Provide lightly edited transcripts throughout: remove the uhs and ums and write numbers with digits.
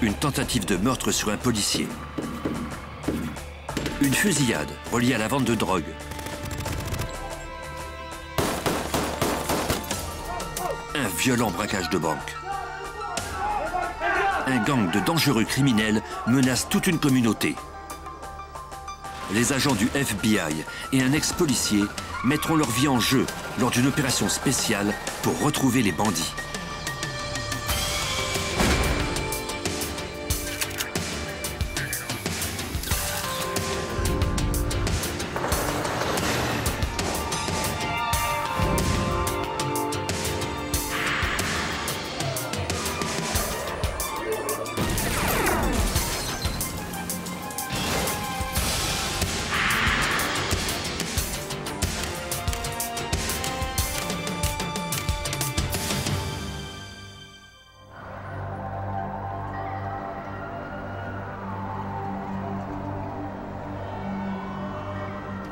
Une tentative de meurtre sur un policier. Une fusillade reliée à la vente de drogue. Un violent braquage de banque. Un gang de dangereux criminels menace toute une communauté. Les agents du FBI et un ex-policier mettront leur vie en jeu lors d'une opération spéciale pour retrouver les bandits.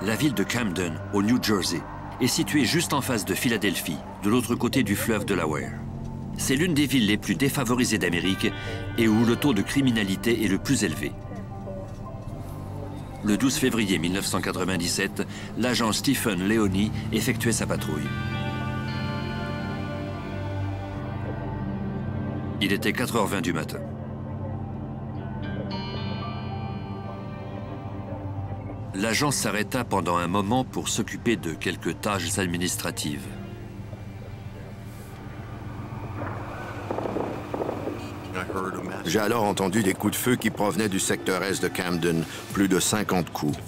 La ville de Camden, au New Jersey, est située juste en face de Philadelphie, de l'autre côté du fleuve Delaware. C'est l'une des villes les plus défavorisées d'Amérique et où le taux de criminalité est le plus élevé. Le 12 février 1997, l'agent Stephen Leoni effectuait sa patrouille. Il était 4h20 du matin. L'agent s'arrêta pendant un moment pour s'occuper de quelques tâches administratives. J'ai alors entendu des coups de feu qui provenaient du secteur est de Camden, plus de 50 coups.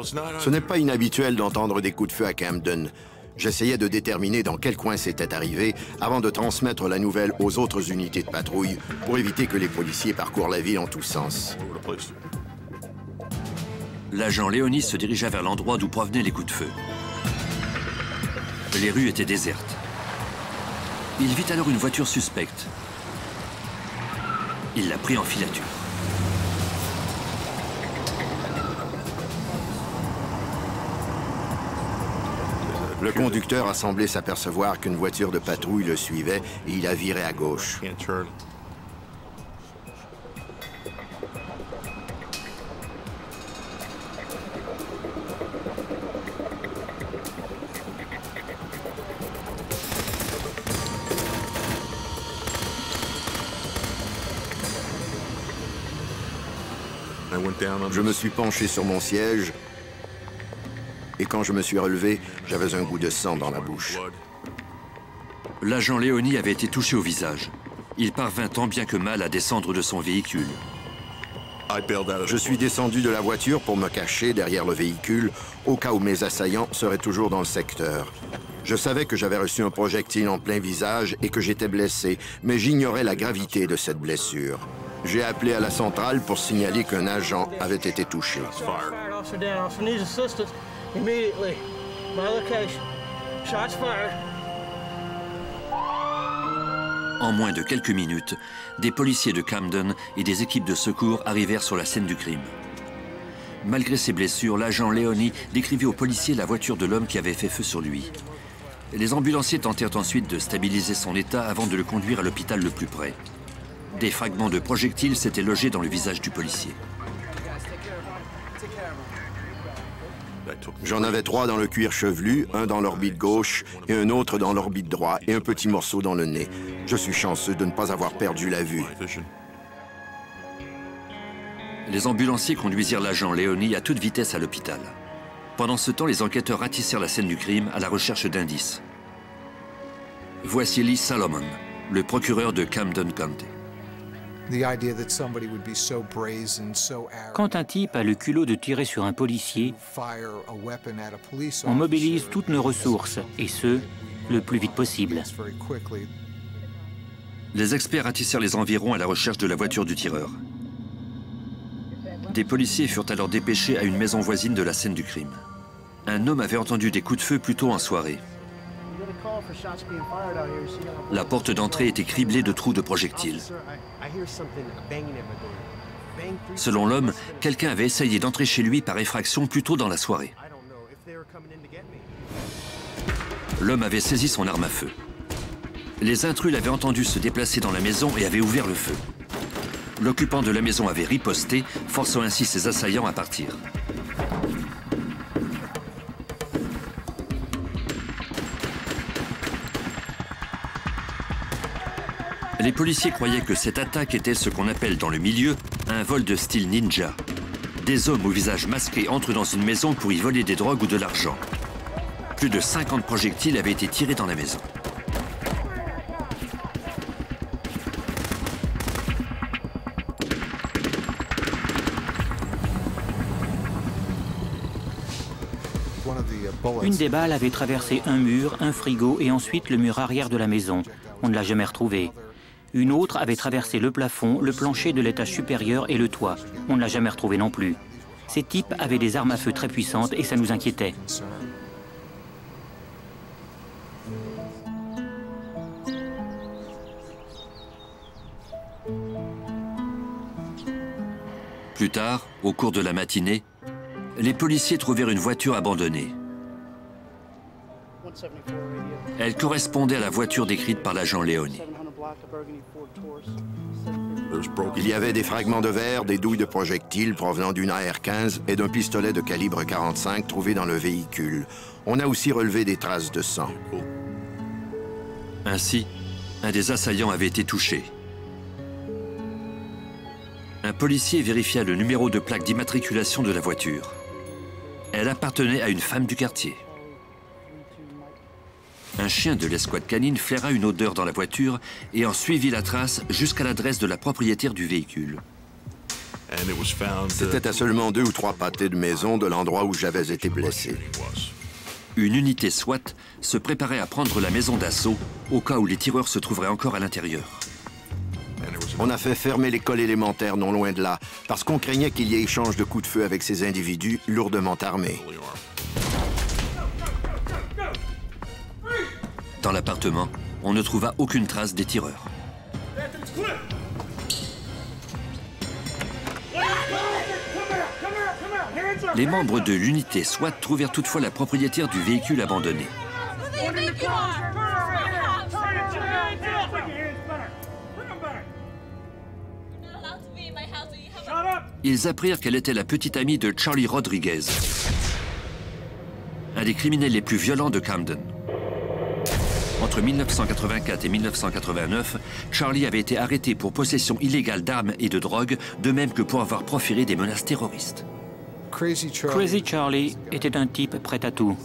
Ce n'est pas inhabituel d'entendre des coups de feu à Camden. J'essayais de déterminer dans quel coin c'était arrivé avant de transmettre la nouvelle aux autres unités de patrouille pour éviter que les policiers parcourent la ville en tous sens. L'agent Leoni se dirigea vers l'endroit d'où provenaient les coups de feu. Les rues étaient désertes. Il vit alors une voiture suspecte. Il la prit en filature. Le conducteur a semblé s'apercevoir qu'une voiture de patrouille le suivait et il a viré à gauche. Je me suis penché sur mon siège et quand je me suis relevé, j'avais un goût de sang dans la bouche. L'agent Leoni avait été touché au visage. Il parvint tant bien que mal à descendre de son véhicule. Je suis descendu de la voiture pour me cacher derrière le véhicule au cas où mes assaillants seraient toujours dans le secteur. Je savais que j'avais reçu un projectile en plein visage et que j'étais blessé, mais j'ignorais la gravité de cette blessure. J'ai appelé à la centrale pour signaler qu'un agent avait été touché. En moins de quelques minutes, des policiers de Camden et des équipes de secours arrivèrent sur la scène du crime. Malgré ses blessures, l'agent Leoni décrivit aux policiers la voiture de l'homme qui avait fait feu sur lui. Les ambulanciers tentèrent ensuite de stabiliser son état avant de le conduire à l'hôpital le plus près. Des fragments de projectiles s'étaient logés dans le visage du policier. J'en avais 3 dans le cuir chevelu, un dans l'orbite gauche et un autre dans l'orbite droite et un petit morceau dans le nez. Je suis chanceux de ne pas avoir perdu la vue. Les ambulanciers conduisirent l'agent Leoni à toute vitesse à l'hôpital. Pendant ce temps, les enquêteurs ratissèrent la scène du crime à la recherche d'indices. Voici Lee Salomon, le procureur de Camden County. Quand un type a le culot de tirer sur un policier, on mobilise toutes nos ressources, et ce, le plus vite possible. Les experts ratissèrent les environs à la recherche de la voiture du tireur. Des policiers furent alors dépêchés à une maison voisine de la scène du crime. Un homme avait entendu des coups de feu plus tôt en soirée. La porte d'entrée était criblée de trous de projectiles. Selon l'homme, quelqu'un avait essayé d'entrer chez lui par effraction plus tôt dans la soirée. L'homme avait saisi son arme à feu. Les intrus l'avaient entendu se déplacer dans la maison et avaient ouvert le feu. L'occupant de la maison avait riposté, forçant ainsi ses assaillants à partir. Les policiers croyaient que cette attaque était ce qu'on appelle dans le milieu un vol de style ninja. Des hommes au visage masqué entrent dans une maison pour y voler des drogues ou de l'argent. Plus de 50 projectiles avaient été tirés dans la maison. Une des balles avait traversé un mur, un frigo et ensuite le mur arrière de la maison. On ne l'a jamais retrouvée. Une autre avait traversé le plafond, le plancher de l'étage supérieur et le toit. On ne l'a jamais retrouvée non plus. Ces types avaient des armes à feu très puissantes et ça nous inquiétait. Plus tard, au cours de la matinée, les policiers trouvèrent une voiture abandonnée. Elle correspondait à la voiture décrite par l'agent Leoni. Il y avait des fragments de verre, des douilles de projectiles provenant d'une AR-15 et d'un pistolet de calibre 45 trouvé dans le véhicule. On a aussi relevé des traces de sang. Ainsi, un des assaillants avait été touché. Un policier vérifia le numéro de plaque d'immatriculation de la voiture. Elle appartenait à une femme du quartier. Un chien de l'escouade canine flaira une odeur dans la voiture et en suivit la trace jusqu'à l'adresse de la propriétaire du véhicule. C'était à seulement 2 ou 3 pâtés de maison de l'endroit où j'avais été blessé. Une unité SWAT se préparait à prendre la maison d'assaut au cas où les tireurs se trouveraient encore à l'intérieur. On a fait fermer l'école élémentaire non loin de là, parce qu'on craignait qu'il y ait échange de coups de feu avec ces individus lourdement armés. Dans l'appartement, on ne trouva aucune trace des tireurs. Les membres de l'unité SWAT trouvèrent toutefois la propriétaire du véhicule abandonné. Ils apprirent qu'elle était la petite amie de Charlie Rodriguez, un des criminels les plus violents de Camden. Entre 1984 et 1989, Charlie avait été arrêté pour possession illégale d'armes et de drogue, de même que pour avoir proféré des menaces terroristes. Crazy Charlie était un type prêt à tout.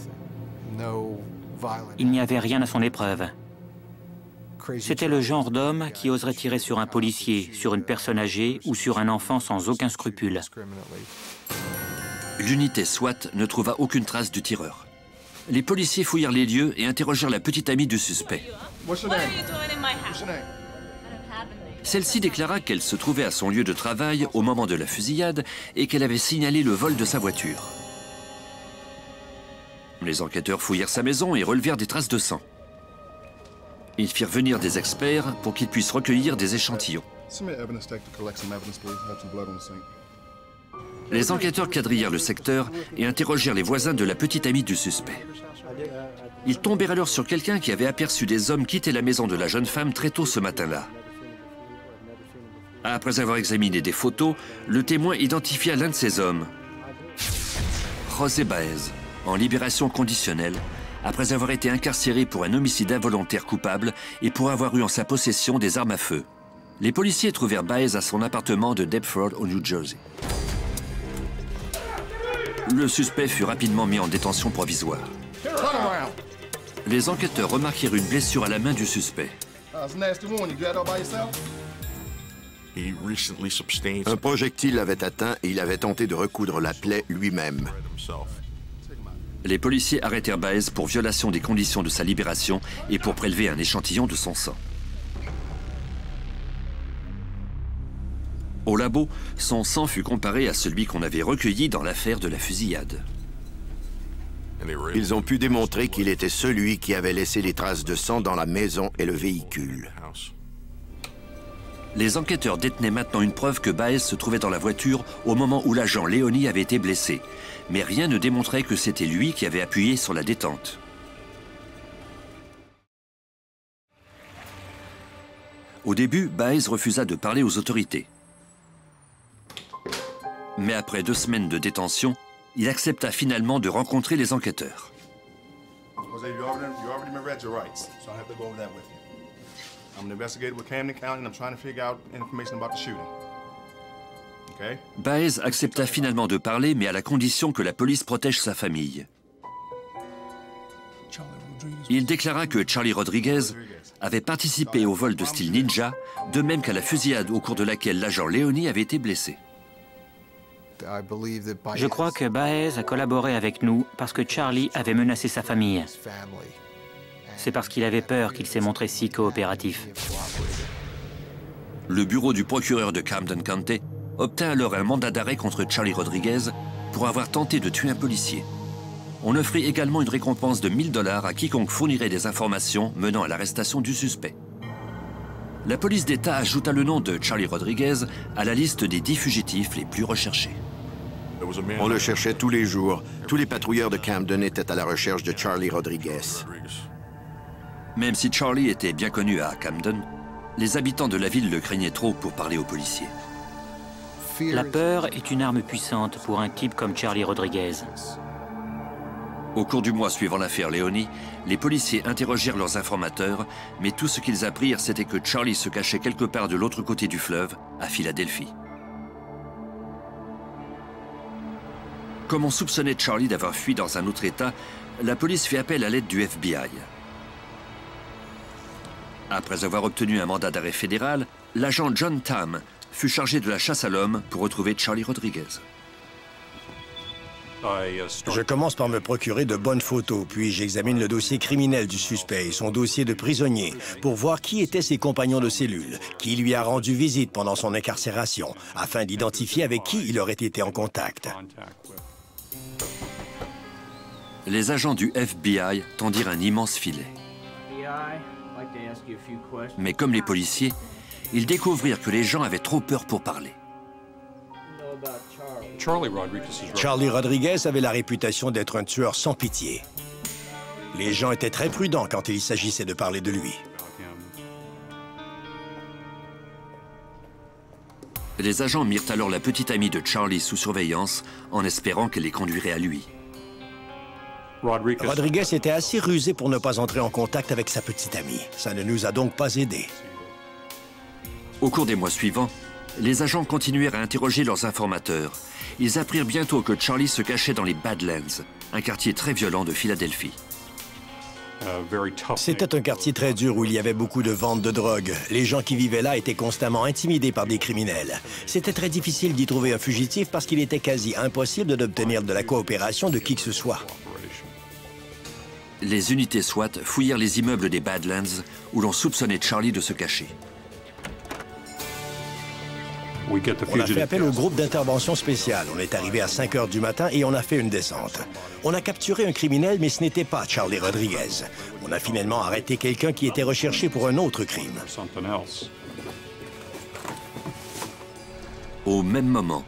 Il n'y avait rien à son épreuve. C'était le genre d'homme qui oserait tirer sur un policier, sur une personne âgée ou sur un enfant sans aucun scrupule. L'unité SWAT ne trouva aucune trace du tireur. Les policiers fouillèrent les lieux et interrogèrent la petite amie du suspect. Celle-ci déclara qu'elle se trouvait à son lieu de travail au moment de la fusillade et qu'elle avait signalé le vol de sa voiture. Les enquêteurs fouillèrent sa maison et relevèrent des traces de sang. Ils firent venir des experts pour qu'ils puissent recueillir des échantillons. Les enquêteurs quadrillèrent le secteur et interrogèrent les voisins de la petite amie du suspect. Ils tombèrent alors sur quelqu'un qui avait aperçu des hommes quitter la maison de la jeune femme très tôt ce matin-là. Après avoir examiné des photos, le témoin identifia l'un de ces hommes, José Baez, en libération conditionnelle, après avoir été incarcéré pour un homicide involontaire coupable et pour avoir eu en sa possession des armes à feu. Les policiers trouvèrent Baez à son appartement de Deptford, au New Jersey. Le suspect fut rapidement mis en détention provisoire. Les enquêteurs remarquèrent une blessure à la main du suspect. Un projectile l'avait atteint et il avait tenté de recoudre la plaie lui-même. Les policiers arrêtèrent Baez pour violation des conditions de sa libération et pour prélever un échantillon de son sang. Au labo, son sang fut comparé à celui qu'on avait recueilli dans l'affaire de la fusillade. Ils ont pu démontrer qu'il était celui qui avait laissé les traces de sang dans la maison et le véhicule. Les enquêteurs détenaient maintenant une preuve que Baez se trouvait dans la voiture au moment où l'agent Leoni avait été blessé. Mais rien ne démontrait que c'était lui qui avait appuyé sur la détente. Au début, Baez refusa de parler aux autorités. Mais après 2 semaines de détention, il accepta finalement de rencontrer les enquêteurs. Baez accepta finalement de parler, mais à la condition que la police protège sa famille. Il déclara que Charlie Rodriguez avait participé au vol de style ninja, de même qu'à la fusillade au cours de laquelle l'agent Leoni avait été blessé. Je crois que Baez a collaboré avec nous parce que Charlie avait menacé sa famille. C'est parce qu'il avait peur qu'il s'est montré si coopératif. Le bureau du procureur de Camden County obtint alors un mandat d'arrêt contre Charlie Rodriguez pour avoir tenté de tuer un policier. On offrit également une récompense de 1 000 $ à quiconque fournirait des informations menant à l'arrestation du suspect. La police d'État ajouta le nom de Charlie Rodriguez à la liste des 10 fugitifs les plus recherchés. On le cherchait tous les jours. Tous les patrouilleurs de Camden étaient à la recherche de Charlie Rodriguez. Même si Charlie était bien connu à Camden, les habitants de la ville le craignaient trop pour parler aux policiers. La peur est une arme puissante pour un type comme Charlie Rodriguez. Au cours du mois suivant l'affaire Leoni, les policiers interrogèrent leurs informateurs, mais tout ce qu'ils apprirent, c'était que Charlie se cachait quelque part de l'autre côté du fleuve, à Philadelphie. Comme on soupçonnait Charlie d'avoir fui dans un autre État, la police fit appel à l'aide du FBI. Après avoir obtenu un mandat d'arrêt fédéral, l'agent John Tam fut chargé de la chasse à l'homme pour retrouver Charlie Rodriguez. Je commence par me procurer de bonnes photos, puis j'examine le dossier criminel du suspect et son dossier de prisonnier pour voir qui étaient ses compagnons de cellule, qui lui a rendu visite pendant son incarcération, afin d'identifier avec qui il aurait été en contact. Les agents du FBI tendirent un immense filet. Mais comme les policiers, ils découvrirent que les gens avaient trop peur pour parler. Charlie Rodriguez avait la réputation d'être un tueur sans pitié. Les gens étaient très prudents quand il s'agissait de parler de lui. Les agents mirent alors la petite amie de Charlie sous surveillance en espérant qu'elle les conduirait à lui. Rodriguez était assez rusé pour ne pas entrer en contact avec sa petite amie. Ça ne nous a donc pas aidés. Au cours des mois suivants, les agents continuèrent à interroger leurs informateurs. Ils apprirent bientôt que Charlie se cachait dans les Badlands, un quartier très violent de Philadelphie. C'était un quartier très dur où il y avait beaucoup de ventes de drogue. Les gens qui vivaient là étaient constamment intimidés par des criminels. C'était très difficile d'y trouver un fugitif parce qu'il était quasi impossible d'obtenir de la coopération de qui que ce soit. Les unités SWAT fouillèrent les immeubles des Badlands où l'on soupçonnait Charlie de se cacher. On a fait appel au groupe d'intervention spéciale. On est arrivé à 5 heures du matin et on a fait une descente. On a capturé un criminel, mais ce n'était pas Charlie Rodriguez. On a finalement arrêté quelqu'un qui était recherché pour un autre crime. Au même moment,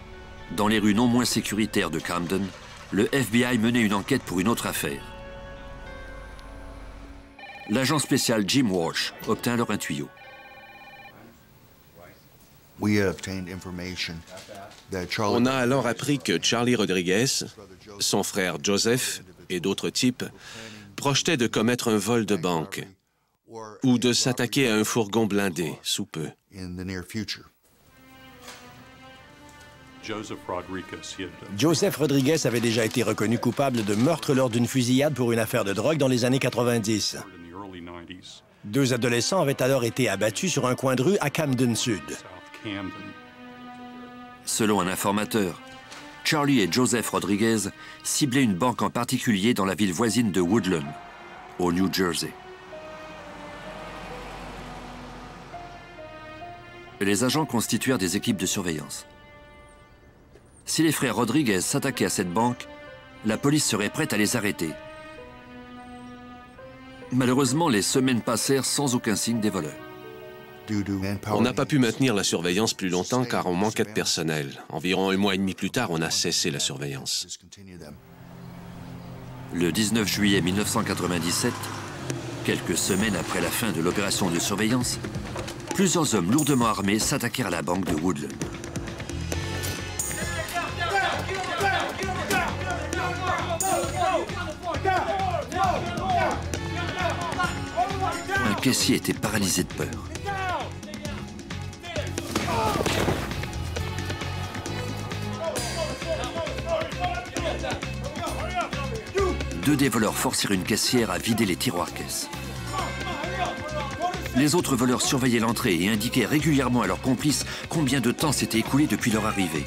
dans les rues non moins sécuritaires de Camden, le FBI menait une enquête pour une autre affaire. L'agent spécial Jim Walsh obtint alors un tuyau. On a alors appris que Charlie Rodriguez, son frère Joseph et d'autres types projetaient de commettre un vol de banque ou de s'attaquer à un fourgon blindé sous peu. Joseph Rodriguez avait déjà été reconnu coupable de meurtre lors d'une fusillade pour une affaire de drogue dans les années 90. 2 adolescents avaient alors été abattus sur un coin de rue à Camden Sud. Selon un informateur, Charlie et Joseph Rodriguez ciblaient une banque en particulier dans la ville voisine de Woodlawn, au New Jersey. Les agents constituèrent des équipes de surveillance. Si les frères Rodriguez s'attaquaient à cette banque, la police serait prête à les arrêter. Malheureusement, les semaines passèrent sans aucun signe des voleurs. On n'a pas pu maintenir la surveillance plus longtemps car on manquait de personnel. Environ 1 mois et demi plus tard, on a cessé la surveillance. Le 19 juillet 1997, quelques semaines après la fin de l'opération de surveillance, plusieurs hommes lourdement armés s'attaquèrent à la banque de Woodland. Un caissier était paralysé de peur. Deux des voleurs forcèrent une caissière à vider les tiroirs caisses. Les autres voleurs surveillaient l'entrée et indiquaient régulièrement à leurs complices combien de temps s'était écoulé depuis leur arrivée.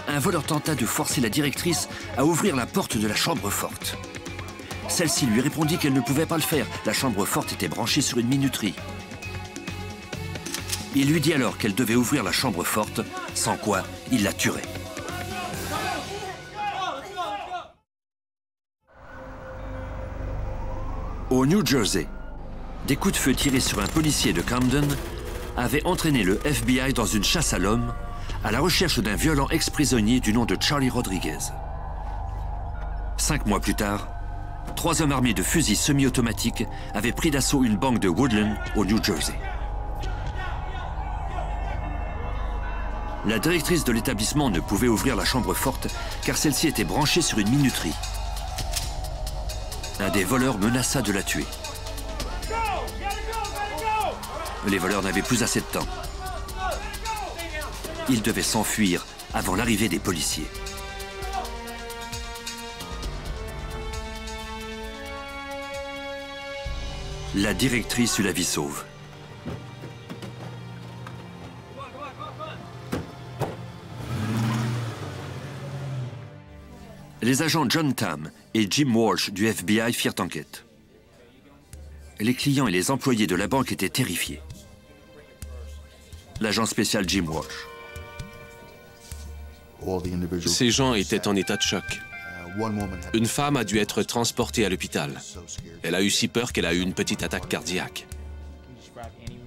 Un voleur tenta de forcer la directrice à ouvrir la porte de la chambre forte. Celle-ci lui répondit qu'elle ne pouvait pas le faire. La chambre forte était branchée sur une minuterie. Il lui dit alors qu'elle devait ouvrir la chambre forte, sans quoi il la tuerait. Au New Jersey, des coups de feu tirés sur un policier de Camden avaient entraîné le FBI dans une chasse à l'homme à la recherche d'un violent ex-prisonnier du nom de Charlie Rodriguez. 5 mois plus tard, 3 hommes armés de fusils semi-automatiques avaient pris d'assaut une banque de Woodland au New Jersey. La directrice de l'établissement ne pouvait ouvrir la chambre forte car celle-ci était branchée sur une minuterie. Un des voleurs menaça de la tuer. Les voleurs n'avaient plus assez de temps. Ils devaient s'enfuir avant l'arrivée des policiers. La directrice eut la vie sauve. Les agents John Tam et Jim Walsh du FBI firent enquête. Les clients et les employés de la banque étaient terrifiés. L'agent spécial Jim Walsh. Ces gens étaient en état de choc. Une femme a dû être transportée à l'hôpital. Elle a eu si peur qu'elle a eu une petite attaque cardiaque.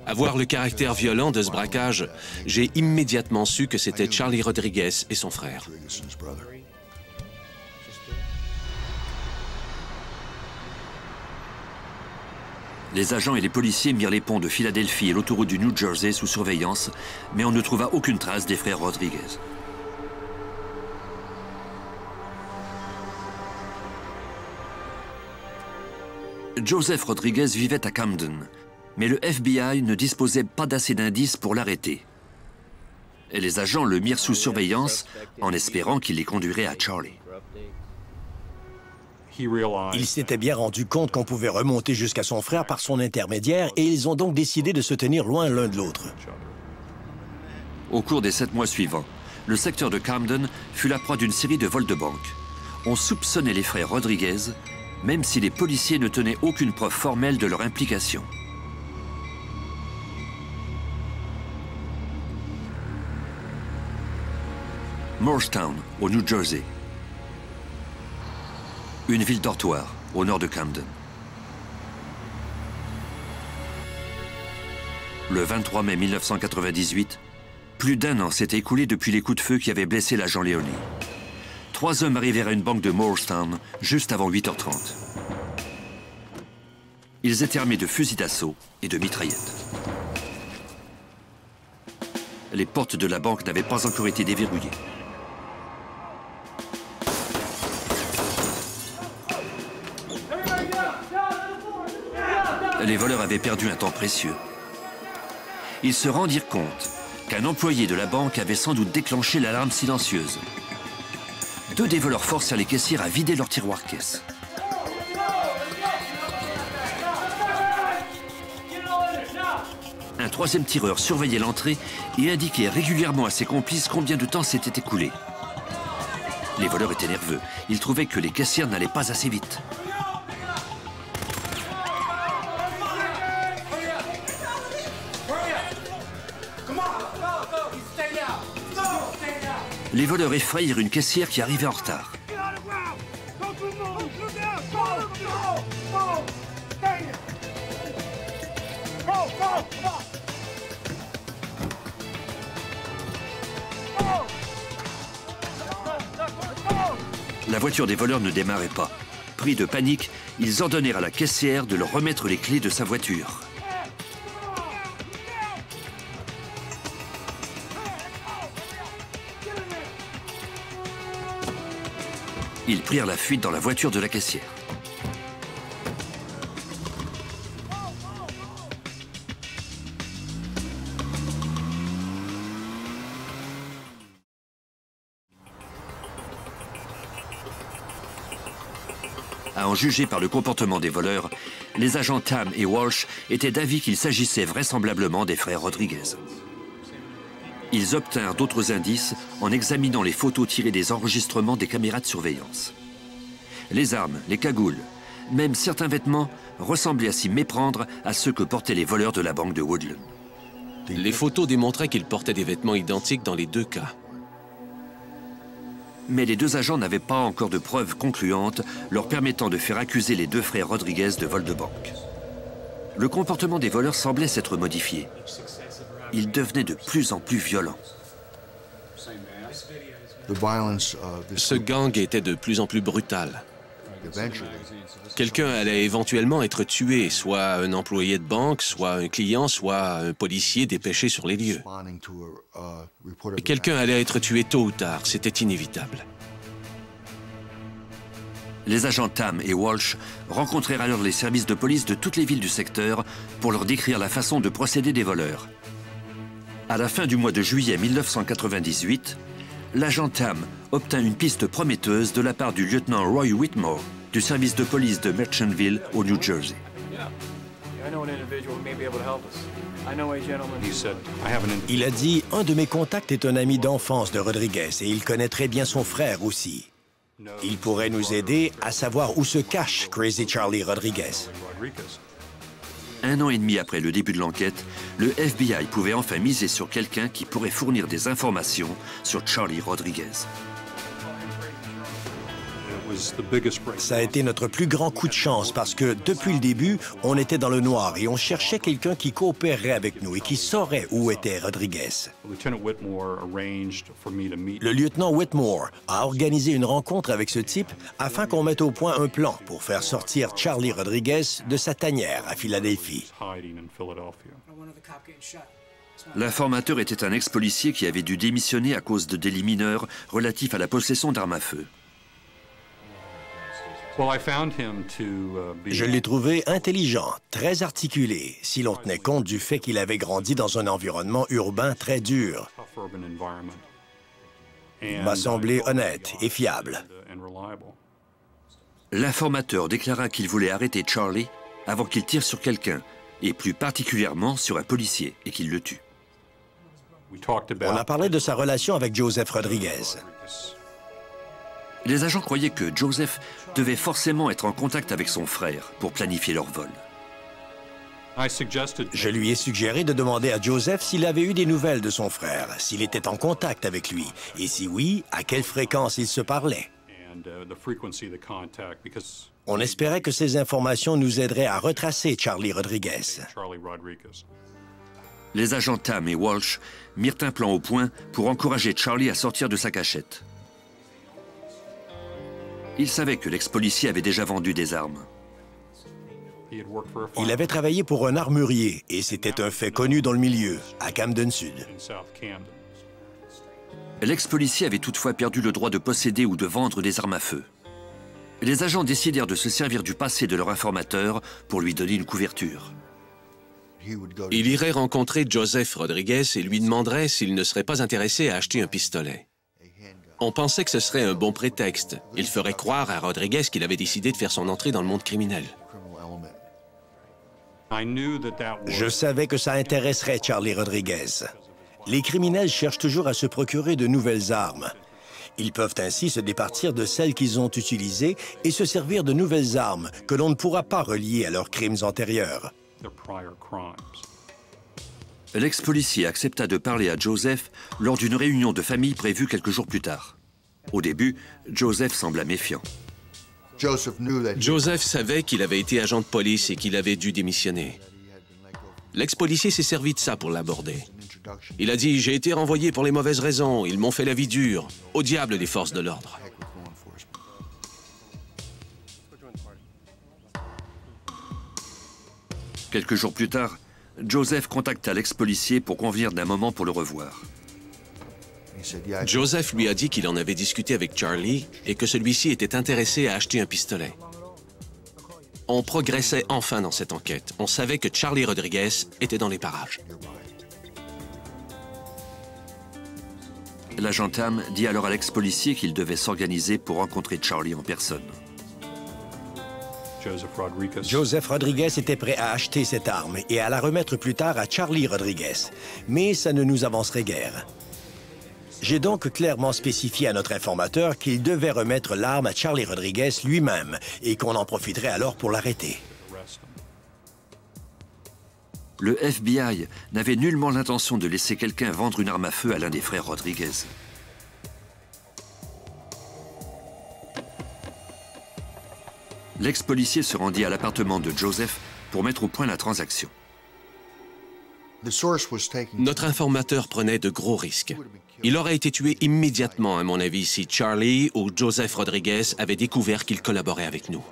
À voir le caractère violent de ce braquage, j'ai immédiatement su que c'était Charlie Rodriguez et son frère. Les agents et les policiers mirent les ponts de Philadelphie et l'autoroute du New Jersey sous surveillance, mais on ne trouva aucune trace des frères Rodriguez. Joseph Rodriguez vivait à Camden, mais le FBI ne disposait pas d'assez d'indices pour l'arrêter. Et les agents le mirent sous surveillance en espérant qu'il les conduirait à Charlie. Il s'était bien rendu compte qu'on pouvait remonter jusqu'à son frère par son intermédiaire et ils ont donc décidé de se tenir loin l'un de l'autre. Au cours des 7 mois suivants, le secteur de Camden fut la proie d'une série de vols de banque. On soupçonnait les frères Rodriguez, même si les policiers ne tenaient aucune preuve formelle de leur implication. Morristown, au New Jersey. Une ville dortoir, au nord de Camden. Le 23 mai 1998, plus d'1 an s'était écoulé depuis les coups de feu qui avaient blessé l'agent Leoni. 3 hommes arrivèrent à une banque de Morristown juste avant 8h30. Ils étaient armés de fusils d'assaut et de mitraillettes. Les portes de la banque n'avaient pas encore été déverrouillées. Les voleurs avaient perdu un temps précieux. Ils se rendirent compte qu'un employé de la banque avait sans doute déclenché l'alarme silencieuse. 2 des voleurs forcèrent les caissières à vider leur tiroir caisse. Un 3e tireur surveillait l'entrée et indiquait régulièrement à ses complices combien de temps s'était écoulé. Les voleurs étaient nerveux. Ils trouvaient que les caissières n'allaient pas assez vite. Les voleurs effrayèrent une caissière qui arrivait en retard. La voiture des voleurs ne démarrait pas. Pris de panique, ils ordonnèrent à la caissière de leur remettre les clés de sa voiture. Ils prirent la fuite dans la voiture de la caissière. À en juger par le comportement des voleurs, les agents Tam et Walsh étaient d'avis qu'il s'agissait vraisemblablement des frères Rodriguez. Ils obtinrent d'autres indices en examinant les photos tirées des enregistrements des caméras de surveillance. Les armes, les cagoules, même certains vêtements ressemblaient à s'y méprendre à ceux que portaient les voleurs de la banque de Woodland. Les photos démontraient qu'ils portaient des vêtements identiques dans les deux cas. Mais les deux agents n'avaient pas encore de preuves concluantes leur permettant de faire accuser les deux frères Rodriguez de vol de banque. Le comportement des voleurs semblait s'être modifié. Ils devenaient de plus en plus violents. Ce gang était de plus en plus brutal. Quelqu'un allait éventuellement être tué, soit un employé de banque, soit un client, soit un policier dépêché sur les lieux. Quelqu'un allait être tué tôt ou tard, c'était inévitable. Les agents Tam et Walsh rencontrèrent alors les services de police de toutes les villes du secteur pour leur décrire la façon de procéder des voleurs. À la fin du mois de juillet 1998, l'agent Tam obtint une piste prometteuse de la part du lieutenant Roy Whitmore du service de police de Merchantville au New Jersey. Il a dit « Un de mes contacts est un ami d'enfance de Rodriguez et il connaît très bien son frère aussi. Il pourrait nous aider à savoir où se cache Crazy Charlie Rodriguez. » Un an et demi après le début de l'enquête, le FBI pouvait enfin miser sur quelqu'un qui pourrait fournir des informations sur Charlie Rodriguez. Ça a été notre plus grand coup de chance parce que, depuis le début, on était dans le noir et on cherchait quelqu'un qui coopérerait avec nous et qui saurait où était Rodriguez. Le lieutenant Whitmore a organisé une rencontre avec ce type afin qu'on mette au point un plan pour faire sortir Charlie Rodriguez de sa tanière à Philadelphie. L'informateur était un ex-policier qui avait dû démissionner à cause de délits mineurs relatifs à la possession d'armes à feu. Je l'ai trouvé intelligent, très articulé, si l'on tenait compte du fait qu'il avait grandi dans un environnement urbain très dur. Il m'a semblé honnête et fiable. L'informateur déclara qu'il voulait arrêter Charlie avant qu'il tire sur quelqu'un, et plus particulièrement sur un policier, et qu'il le tue. On a parlé de sa relation avec Joseph Rodriguez. Les agents croyaient que Joseph devait forcément être en contact avec son frère pour planifier leur vol. Je lui ai suggéré de demander à Joseph s'il avait eu des nouvelles de son frère, s'il était en contact avec lui, et si oui, à quelle fréquence ils se parlaient. On espérait que ces informations nous aideraient à retracer Charlie Rodriguez. Les agents Tam et Walsh mirent un plan au point pour encourager Charlie à sortir de sa cachette. Ils savaient que l'ex-policier avait déjà vendu des armes. Il avait travaillé pour un armurier et c'était un fait connu dans le milieu, à Camden Sud. L'ex-policier avait toutefois perdu le droit de posséder ou de vendre des armes à feu. Les agents décidèrent de se servir du passé de leur informateur pour lui donner une couverture. Il irait rencontrer Joseph Rodriguez et lui demanderait s'il ne serait pas intéressé à acheter un pistolet. On pensait que ce serait un bon prétexte. Il ferait croire à Rodriguez qu'il avait décidé de faire son entrée dans le monde criminel. Je savais que ça intéresserait Charlie Rodriguez. Les criminels cherchent toujours à se procurer de nouvelles armes. Ils peuvent ainsi se départir de celles qu'ils ont utilisées et se servir de nouvelles armes que l'on ne pourra pas relier à leurs crimes antérieurs. L'ex-policier accepta de parler à Joseph lors d'une réunion de famille prévue quelques jours plus tard. Au début, Joseph sembla méfiant. Joseph savait qu'il avait été agent de police et qu'il avait dû démissionner. L'ex-policier s'est servi de ça pour l'aborder. Il a dit « J'ai été renvoyé pour les mauvaises raisons, ils m'ont fait la vie dure. Au diable des forces de l'ordre. » Quelques jours plus tard, Joseph contacta l'ex-policier pour convenir d'un moment pour le revoir. Joseph lui a dit qu'il en avait discuté avec Charlie et que celui-ci était intéressé à acheter un pistolet. On progressait enfin dans cette enquête. On savait que Charlie Rodriguez était dans les parages. L'agent Tam dit alors à l'ex-policier qu'il devait s'organiser pour rencontrer Charlie en personne. Joseph Rodriguez était prêt à acheter cette arme et à la remettre plus tard à Charlie Rodriguez. Mais ça ne nous avancerait guère. J'ai donc clairement spécifié à notre informateur qu'il devait remettre l'arme à Charlie Rodriguez lui-même et qu'on en profiterait alors pour l'arrêter. Le FBI n'avait nullement l'intention de laisser quelqu'un vendre une arme à feu à l'un des frères Rodriguez. L'ex-policier se rendit à l'appartement de Joseph pour mettre au point la transaction. Notre informateur prenait de gros risques. Il aurait été tué immédiatement, à mon avis, si Charlie ou Joseph Rodriguez avaient découvert qu'il collaborait avec nous.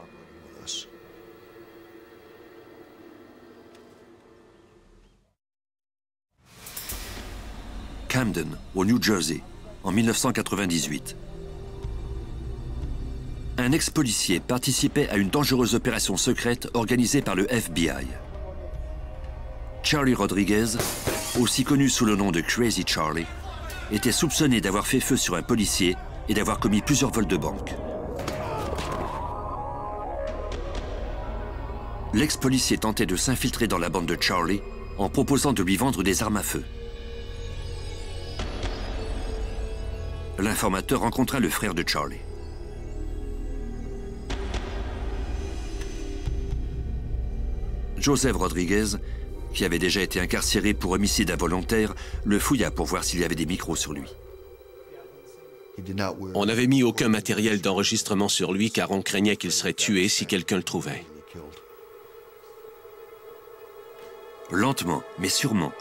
Camden, au New Jersey, en 1998. Un ex-policier participait à une dangereuse opération secrète organisée par le FBI. Charlie Rodriguez, aussi connu sous le nom de Crazy Charlie, était soupçonné d'avoir fait feu sur un policier et d'avoir commis plusieurs vols de banque. L'ex-policier tentait de s'infiltrer dans la bande de Charlie en proposant de lui vendre des armes à feu. L'informateur rencontra le frère de Charlie. Joseph Rodriguez, qui avait déjà été incarcéré pour homicide involontaire, le fouilla pour voir s'il y avait des micros sur lui. On n'avait mis aucun matériel d'enregistrement sur lui car on craignait qu'il serait tué si quelqu'un le trouvait. Lentement, mais sûrement,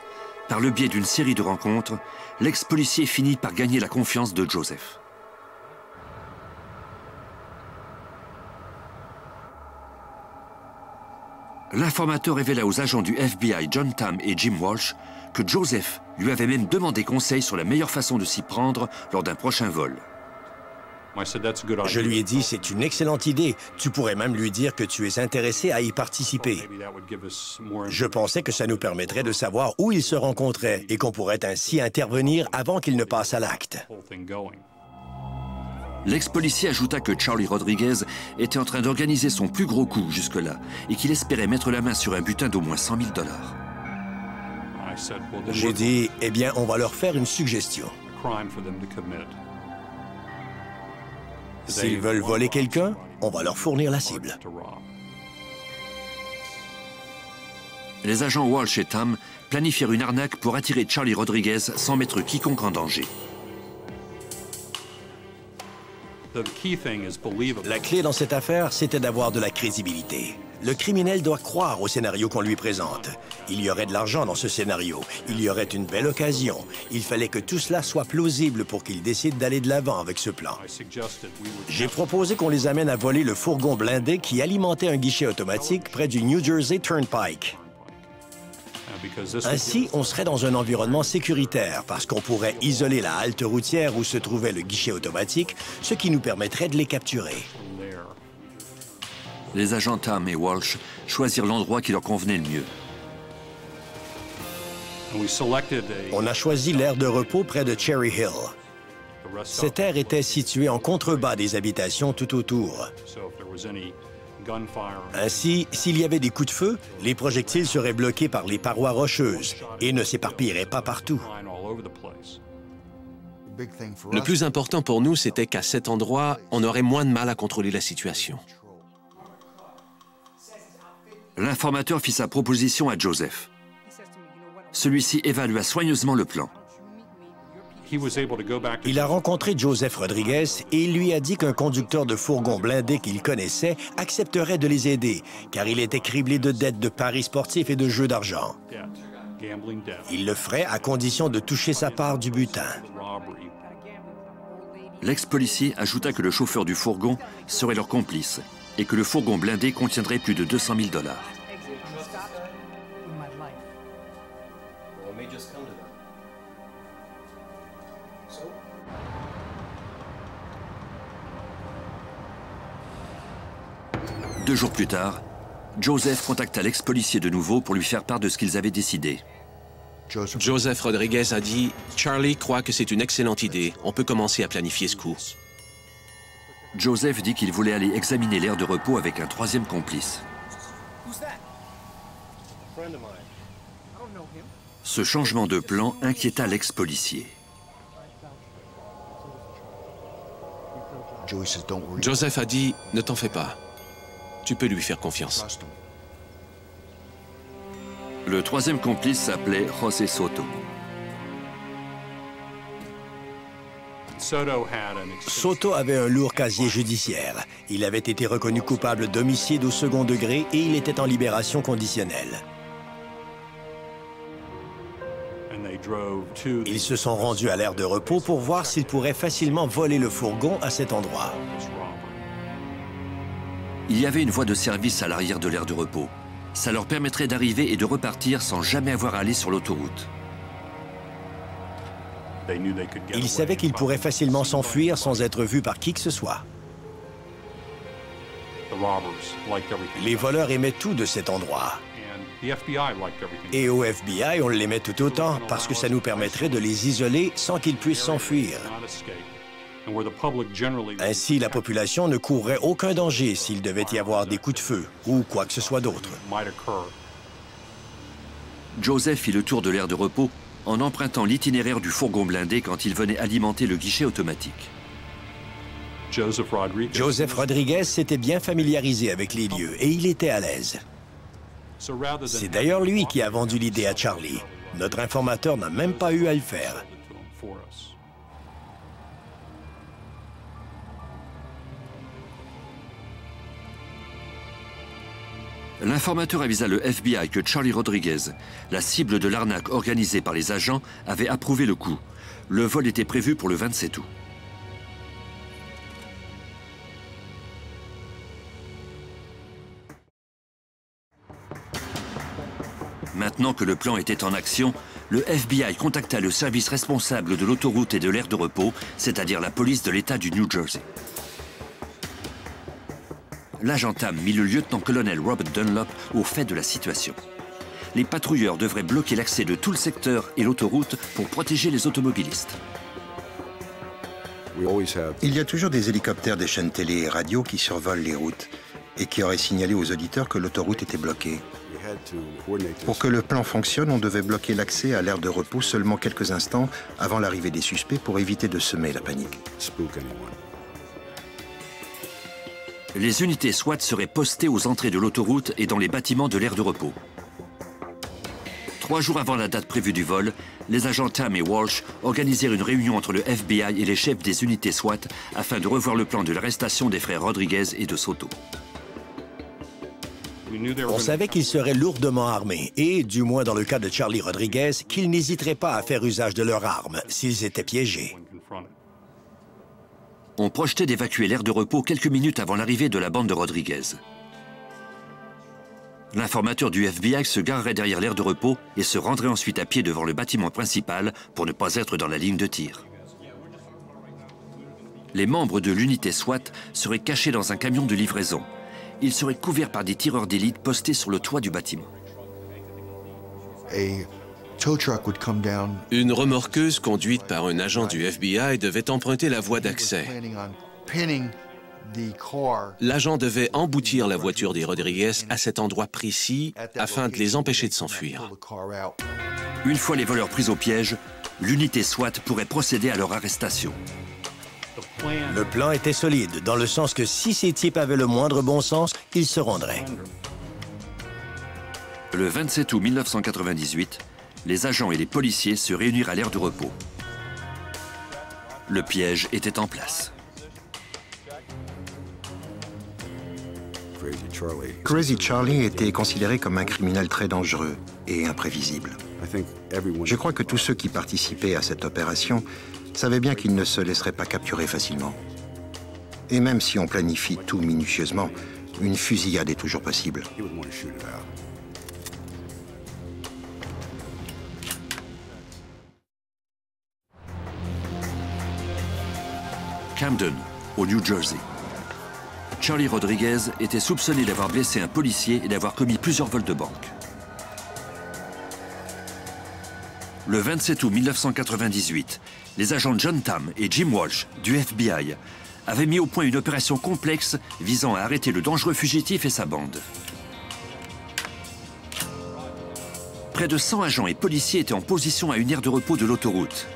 par le biais d'une série de rencontres, l'ex-policier finit par gagner la confiance de Joseph. L'informateur révéla aux agents du FBI John Tam et Jim Walsh que Joseph lui avait même demandé conseil sur la meilleure façon de s'y prendre lors d'un prochain vol. Je lui ai dit, c'est une excellente idée. Tu pourrais même lui dire que tu es intéressé à y participer. Je pensais que ça nous permettrait de savoir où ils se rencontraient et qu'on pourrait ainsi intervenir avant qu'ils ne passent à l'acte. L'ex-policier ajouta que Charlie Rodriguez était en train d'organiser son plus gros coup jusque-là et qu'il espérait mettre la main sur un butin d'au moins 100 000 $. J'ai dit, eh bien, on va leur faire une suggestion. S'ils veulent voler quelqu'un, on va leur fournir la cible. Les agents Walsh et Tam planifièrent une arnaque pour attirer Charlie Rodriguez sans mettre quiconque en danger. La clé dans cette affaire, c'était d'avoir de la crédibilité. Le criminel doit croire au scénario qu'on lui présente. Il y aurait de l'argent dans ce scénario. Il y aurait une belle occasion. Il fallait que tout cela soit plausible pour qu'il décide d'aller de l'avant avec ce plan. J'ai proposé qu'on les amène à voler le fourgon blindé qui alimentait un guichet automatique près du New Jersey Turnpike. Ainsi, on serait dans un environnement sécuritaire parce qu'on pourrait isoler la halte routière où se trouvait le guichet automatique, ce qui nous permettrait de les capturer. Les agents Tam et Walsh choisirent l'endroit qui leur convenait le mieux. On a choisi l'aire de repos près de Cherry Hill. Cette aire était située en contrebas des habitations tout autour. Ainsi, s'il y avait des coups de feu, les projectiles seraient bloqués par les parois rocheuses et ne s'éparpilleraient pas partout. Le plus important pour nous, c'était qu'à cet endroit, on aurait moins de mal à contrôler la situation. L'informateur fit sa proposition à Joseph. Celui-ci évalua soigneusement le plan. Il a rencontré Joseph Rodriguez et il lui a dit qu'un conducteur de fourgon blindé qu'il connaissait accepterait de les aider, car il était criblé de dettes de paris sportifs et de jeux d'argent. Il le ferait à condition de toucher sa part du butin. L'ex-policier ajouta que le chauffeur du fourgon serait leur complice et que le fourgon blindé contiendrait plus de 200 000 $. 2 jours plus tard, Joseph contacta l'ex-policier de nouveau pour lui faire part de ce qu'ils avaient décidé. Joseph Rodriguez a dit « Charlie croit que c'est une excellente idée. On peut commencer à planifier ce coup. » Joseph dit qu'il voulait aller examiner l'aire de repos avec un 3e complice. Ce changement de plan inquiéta l'ex-policier. Joseph a dit « Ne t'en fais pas. Tu peux lui faire confiance. » Le 3e complice s'appelait José Soto. Soto avait un lourd casier judiciaire. Il avait été reconnu coupable d'homicide au 2e degré et il était en libération conditionnelle. Ils se sont rendus à l'aire de repos pour voir s'ils pourraient facilement voler le fourgon à cet endroit. Il y avait une voie de service à l'arrière de l'aire de repos. Ça leur permettrait d'arriver et de repartir sans jamais avoir à aller sur l'autoroute. Ils savaient qu'ils pourraient facilement s'enfuir sans être vus par qui que ce soit. Les voleurs aimaient tout de cet endroit. Et au FBI, on l'aimait tout autant parce que ça nous permettrait de les isoler sans qu'ils puissent s'enfuir. Ainsi, la population ne courrait aucun danger s'il devait y avoir des coups de feu ou quoi que ce soit d'autre. Joseph fit le tour de l'aire de repos en empruntant l'itinéraire du fourgon blindé quand il venait alimenter le guichet automatique. Joseph Rodriguez s'était bien familiarisé avec les lieux et il était à l'aise. C'est d'ailleurs lui qui a vendu l'idée à Charlie. Notre informateur n'a même pas eu à le faire. L'informateur avisa le FBI que Charlie Rodriguez, la cible de l'arnaque organisée par les agents, avait approuvé le coup. Le vol était prévu pour le 27 août. Maintenant que le plan était en action, le FBI contacta le service responsable de l'autoroute et de l'aire de repos, c'est-à-dire la police de l'État du New Jersey. L'agent Tam mit le lieutenant-colonel Robert Dunlop au fait de la situation. Les patrouilleurs devraient bloquer l'accès de tout le secteur et l'autoroute pour protéger les automobilistes. Il y a toujours des hélicoptères des chaînes télé et radio qui survolent les routes et qui auraient signalé aux auditeurs que l'autoroute était bloquée. Pour que le plan fonctionne, on devait bloquer l'accès à l'aire de repos seulement quelques instants avant l'arrivée des suspects pour éviter de semer la panique. Les unités SWAT seraient postées aux entrées de l'autoroute et dans les bâtiments de l'aire de repos. 3 jours avant la date prévue du vol, les agents Tam et Walsh organisèrent une réunion entre le FBI et les chefs des unités SWAT afin de revoir le plan de l'arrestation des frères Rodriguez et de Soto. On savait qu'ils seraient lourdement armés et, du moins dans le cas de Charlie Rodriguez, qu'ils n'hésiteraient pas à faire usage de leurs armes s'ils étaient piégés. On projetait d'évacuer l'aire de repos quelques minutes avant l'arrivée de la bande de Rodriguez. L'informateur du FBI se garerait derrière l'aire de repos et se rendrait ensuite à pied devant le bâtiment principal pour ne pas être dans la ligne de tir. Les membres de l'unité SWAT seraient cachés dans un camion de livraison. Ils seraient couverts par des tireurs d'élite postés sur le toit du bâtiment. Une remorqueuse conduite par un agent du FBI devait emprunter la voie d'accès. L'agent devait emboutir la voiture des Rodriguez à cet endroit précis afin de les empêcher de s'enfuir. Une fois les voleurs pris au piège, l'unité SWAT pourrait procéder à leur arrestation. Le plan était solide, dans le sens que si ces types avaient le moindre bon sens, ils se rendraient. Le 27 août 1998, les agents et les policiers se réunirent à l'aire de repos. Le piège était en place. Crazy Charlie était considéré comme un criminel très dangereux et imprévisible. Je crois que tous ceux qui participaient à cette opération savaient bien qu'il ne se laisserait pas capturer facilement. Et même si on planifie tout minutieusement, une fusillade est toujours possible. Camden, au New Jersey. Charlie Rodriguez était soupçonné d'avoir blessé un policier et d'avoir commis plusieurs vols de banque. Le 27 août 1998, les agents John Tam et Jim Walsh du FBI avaient mis au point une opération complexe visant à arrêter le dangereux fugitif et sa bande. Près de 100 agents et policiers étaient en position à une aire de repos de l'autoroute.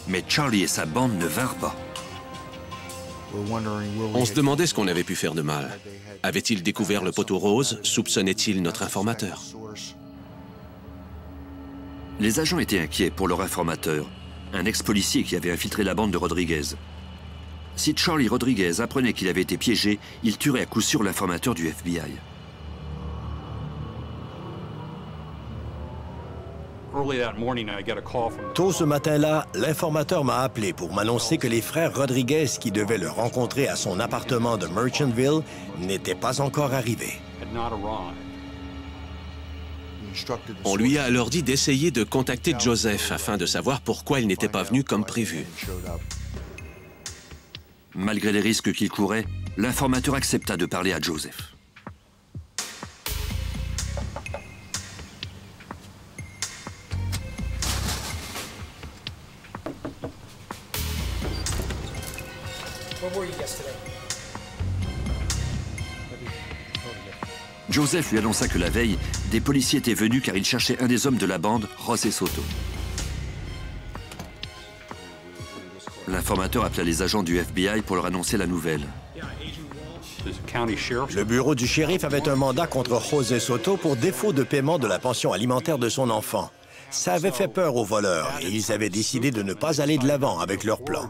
Mais Charlie et sa bande ne vinrent pas. On se demandait ce qu'on avait pu faire de mal. Avait-il découvert le poteau rose? Soupçonnait-il notre informateur? Les agents étaient inquiets pour leur informateur, un ex-policier qui avait infiltré la bande de Rodriguez. Si Charlie Rodriguez apprenait qu'il avait été piégé, il tuerait à coup sûr l'informateur du FBI. Tôt ce matin-là, l'informateur m'a appelé pour m'annoncer que les frères Rodriguez, qui devaient le rencontrer à son appartement de Merchantville, n'étaient pas encore arrivés. On lui a alors dit d'essayer de contacter Joseph afin de savoir pourquoi il n'était pas venu comme prévu. Malgré les risques qu'il courait, l'informateur accepta de parler à Joseph. Joseph lui annonça que la veille, des policiers étaient venus car ils cherchaient un des hommes de la bande, José Soto. L'informateur appela les agents du FBI pour leur annoncer la nouvelle. Le bureau du shérif avait un mandat contre José Soto pour défaut de paiement de la pension alimentaire de son enfant. Ça avait fait peur aux voleurs et ils avaient décidé de ne pas aller de l'avant avec leur plan.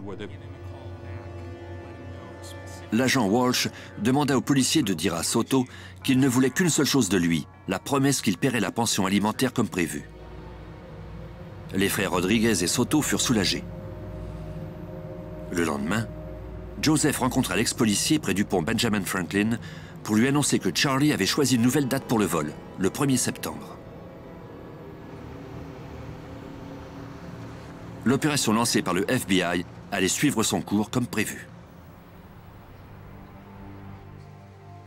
L'agent Walsh demanda aux policiers de dire à Soto qu'il ne voulait qu'une seule chose de lui, la promesse qu'il paierait la pension alimentaire comme prévu. Les frères Rodriguez et Soto furent soulagés. Le lendemain, Joseph rencontra l'ex-policier près du pont Benjamin Franklin pour lui annoncer que Charlie avait choisi une nouvelle date pour le vol, le 1er septembre. L'opération lancée par le FBI allait suivre son cours comme prévu.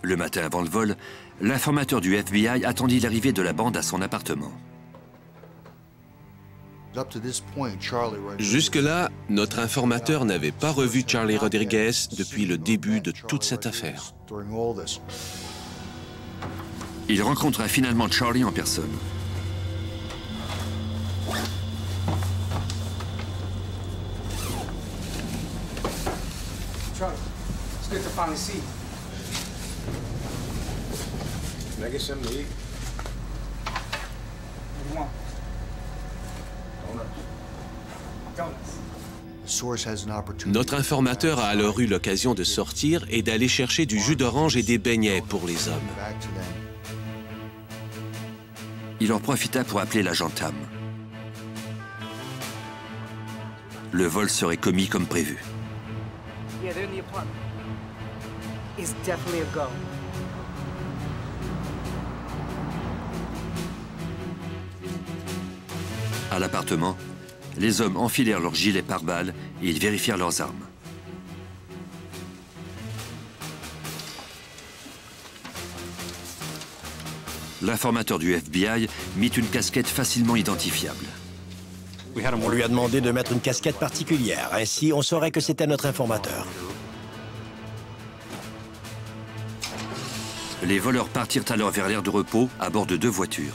Le matin avant le vol, l'informateur du FBI attendit l'arrivée de la bande à son appartement. Jusque-là, notre informateur n'avait pas revu Charlie Rodriguez depuis le début de toute cette affaire. Il rencontra finalement Charlie en personne. Charlie, it's good to finally see you. Can I get something to eat? What do you want? Donuts. Notre informateur a alors eu l'occasion de sortir et d'aller chercher du jus d'orange et des beignets pour les hommes. Il en profita pour appeler l'agent Tam. Le vol serait commis comme prévu. Yeah, they're in the apartment. It's definitely a go. À l'appartement, les hommes enfilèrent leurs gilets pare-balles et ils vérifièrent leurs armes. L'informateur du FBI mit une casquette facilement identifiable. On lui a demandé de mettre une casquette particulière, ainsi on saurait que c'était notre informateur. Les voleurs partirent alors vers l'aire de repos à bord de 2 voitures.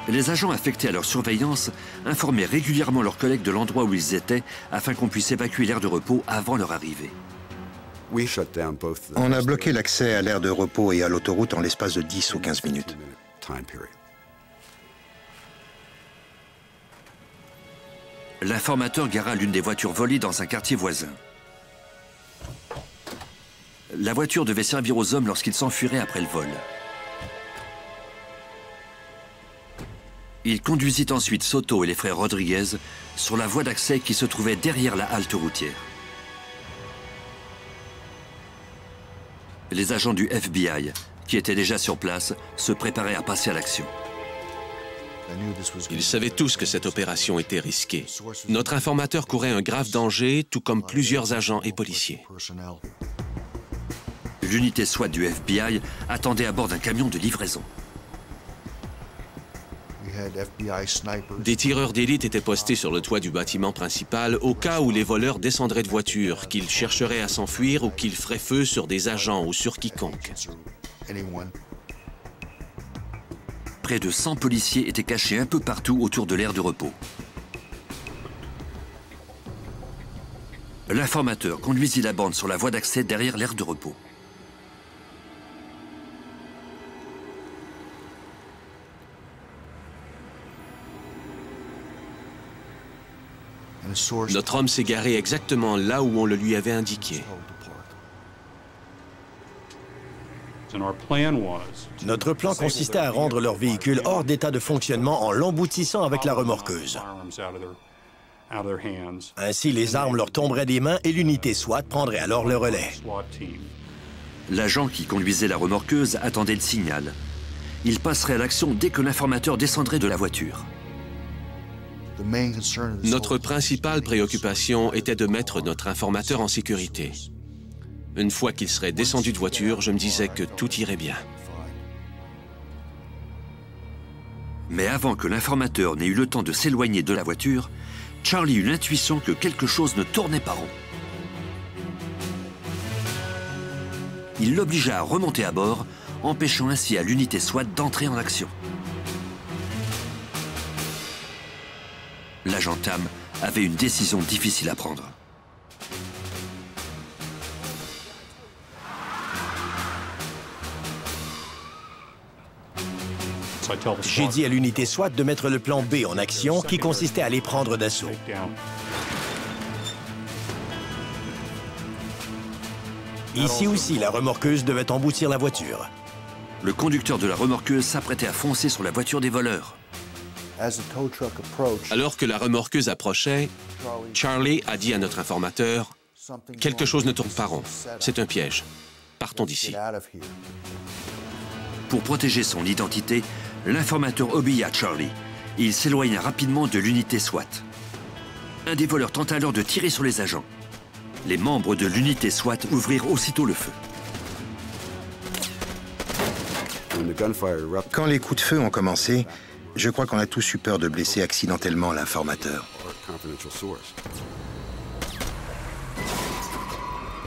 Les agents affectés à leur surveillance informaient régulièrement leurs collègues de l'endroit où ils étaient afin qu'on puisse évacuer l'aire de repos avant leur arrivée. On a bloqué l'accès à l'aire de repos et à l'autoroute en l'espace de 10 ou 15 minutes. L'informateur gara l'une des voitures volées dans un quartier voisin. La voiture devait servir aux hommes lorsqu'ils s'enfuiraient après le vol. Il conduisit ensuite Soto et les frères Rodriguez sur la voie d'accès qui se trouvait derrière la halte routière. Les agents du FBI, qui étaient déjà sur place, se préparaient à passer à l'action. Ils savaient tous que cette opération était risquée. Notre informateur courait un grave danger, tout comme plusieurs agents et policiers. L'unité SWAT du FBI attendait à bord d'un camion de livraison. Des tireurs d'élite étaient postés sur le toit du bâtiment principal au cas où les voleurs descendraient de voiture, qu'ils chercheraient à s'enfuir ou qu'ils feraient feu sur des agents ou sur quiconque. Près de 100 policiers étaient cachés un peu partout autour de l'aire de repos. L'informateur conduisit la bande sur la voie d'accès derrière l'aire de repos. Notre homme s'est garé exactement là où on le lui avait indiqué. Notre plan consistait à rendre leur véhicule hors d'état de fonctionnement en l'emboutissant avec la remorqueuse. Ainsi, les armes leur tomberaient des mains et l'unité SWAT prendrait alors le relais. L'agent qui conduisait la remorqueuse attendait le signal. Il passerait à l'action dès que l'informateur descendrait de la voiture. Notre principale préoccupation était de mettre notre informateur en sécurité. Une fois qu'il serait descendu de voiture, je me disais que tout irait bien. Mais avant que l'informateur n'ait eu le temps de s'éloigner de la voiture, Charlie eut l'intuition que quelque chose ne tournait pas rond. Il l'obligea à remonter à bord, empêchant ainsi à l'unité SWAT d'entrer en action. L'agent Tam avait une décision difficile à prendre. J'ai dit à l'unité SWAT de mettre le plan B en action, qui consistait à les prendre d'assaut. Ici aussi, la remorqueuse devait emboutir la voiture. Le conducteur de la remorqueuse s'apprêtait à foncer sur la voiture des voleurs. Alors que la remorqueuse approchait, Charlie a dit à notre informateur « Quelque chose ne tourne pas rond. C'est un piège. Partons d'ici. » Pour protéger son identité, l'informateur obéit à Charlie. Il s'éloigna rapidement de l'unité SWAT. Un des voleurs tenta alors de tirer sur les agents. Les membres de l'unité SWAT ouvrirent aussitôt le feu. Quand les coups de feu ont commencé, je crois qu'on a tous eu peur de blesser accidentellement l'informateur.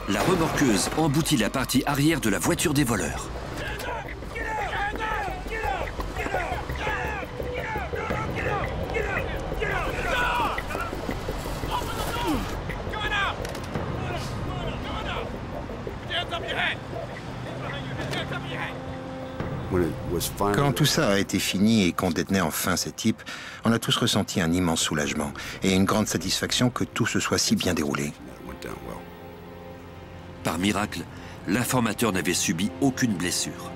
La remorqueuse emboutit la partie arrière de la voiture des voleurs. Quand tout ça a été fini et qu'on détenait enfin ces types, on a tous ressenti un immense soulagement et une grande satisfaction que tout se soit si bien déroulé. Par miracle, l'informateur n'avait subi aucune blessure.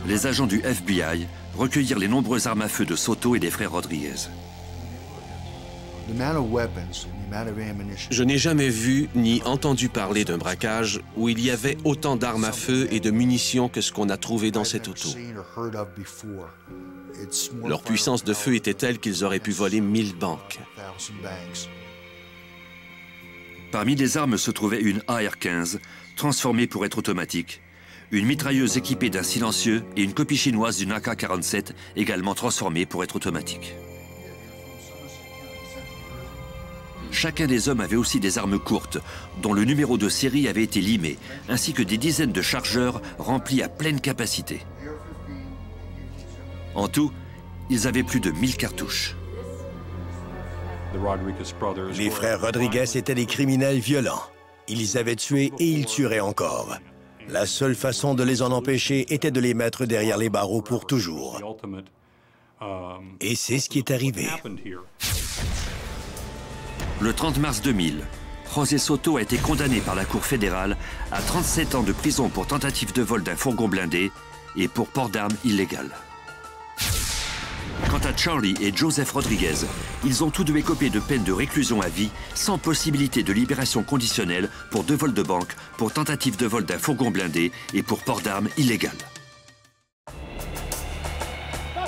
Les agents du FBI recueillirent les nombreuses armes à feu de Soto et des frères Rodriguez. Je n'ai jamais vu ni entendu parler d'un braquage où il y avait autant d'armes à feu et de munitions que ce qu'on a trouvé dans cette auto. Leur puissance de feu était telle qu'ils auraient pu voler 1000 banques. Parmi les armes se trouvait une AR-15, transformée pour être automatique, une mitrailleuse équipée d'un silencieux et une copie chinoise d'une AK-47, également transformée pour être automatique. Chacun des hommes avait aussi des armes courtes, dont le numéro de série avait été limé, ainsi que des dizaines de chargeurs remplis à pleine capacité. En tout, ils avaient plus de 1000 cartouches. Les frères Rodriguez étaient des criminels violents. Ils avaient tué et ils tueraient encore. La seule façon de les en empêcher était de les mettre derrière les barreaux pour toujours. Et c'est ce qui est arrivé. Le 30 mars 2000, José Soto a été condamné par la Cour fédérale à 37 ans de prison pour tentative de vol d'un fourgon blindé et pour port d'armes illégales. Quant à Charlie et Joseph Rodriguez, ils ont tous deux écopé de peine de réclusion à vie, sans possibilité de libération conditionnelle pour 2 vols de banque, pour tentative de vol d'un fourgon blindé et pour port d'armes illégal.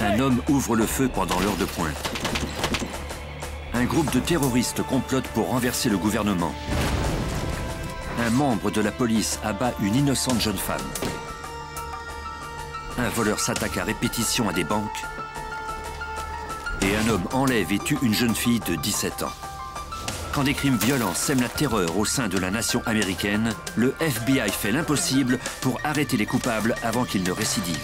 Un homme ouvre le feu pendant l'heure de pointe. Un groupe de terroristes complote pour renverser le gouvernement. Un membre de la police abat une innocente jeune femme. Un voleur s'attaque à répétition à des banques. Et un homme enlève et tue une jeune fille de 17 ans. Quand des crimes violents sèment la terreur au sein de la nation américaine, le FBI fait l'impossible pour arrêter les coupables avant qu'ils ne récidivent.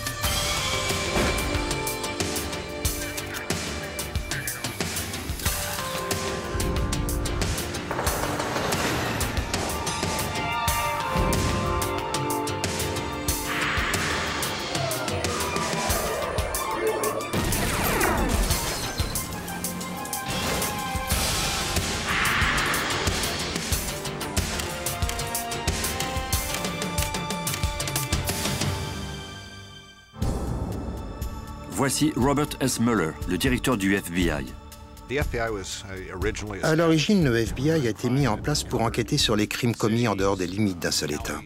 Voici Robert S. Mueller, le directeur du FBI. À l'origine, le FBI a été mis en place pour enquêter sur les crimes commis en dehors des limites d'un seul État.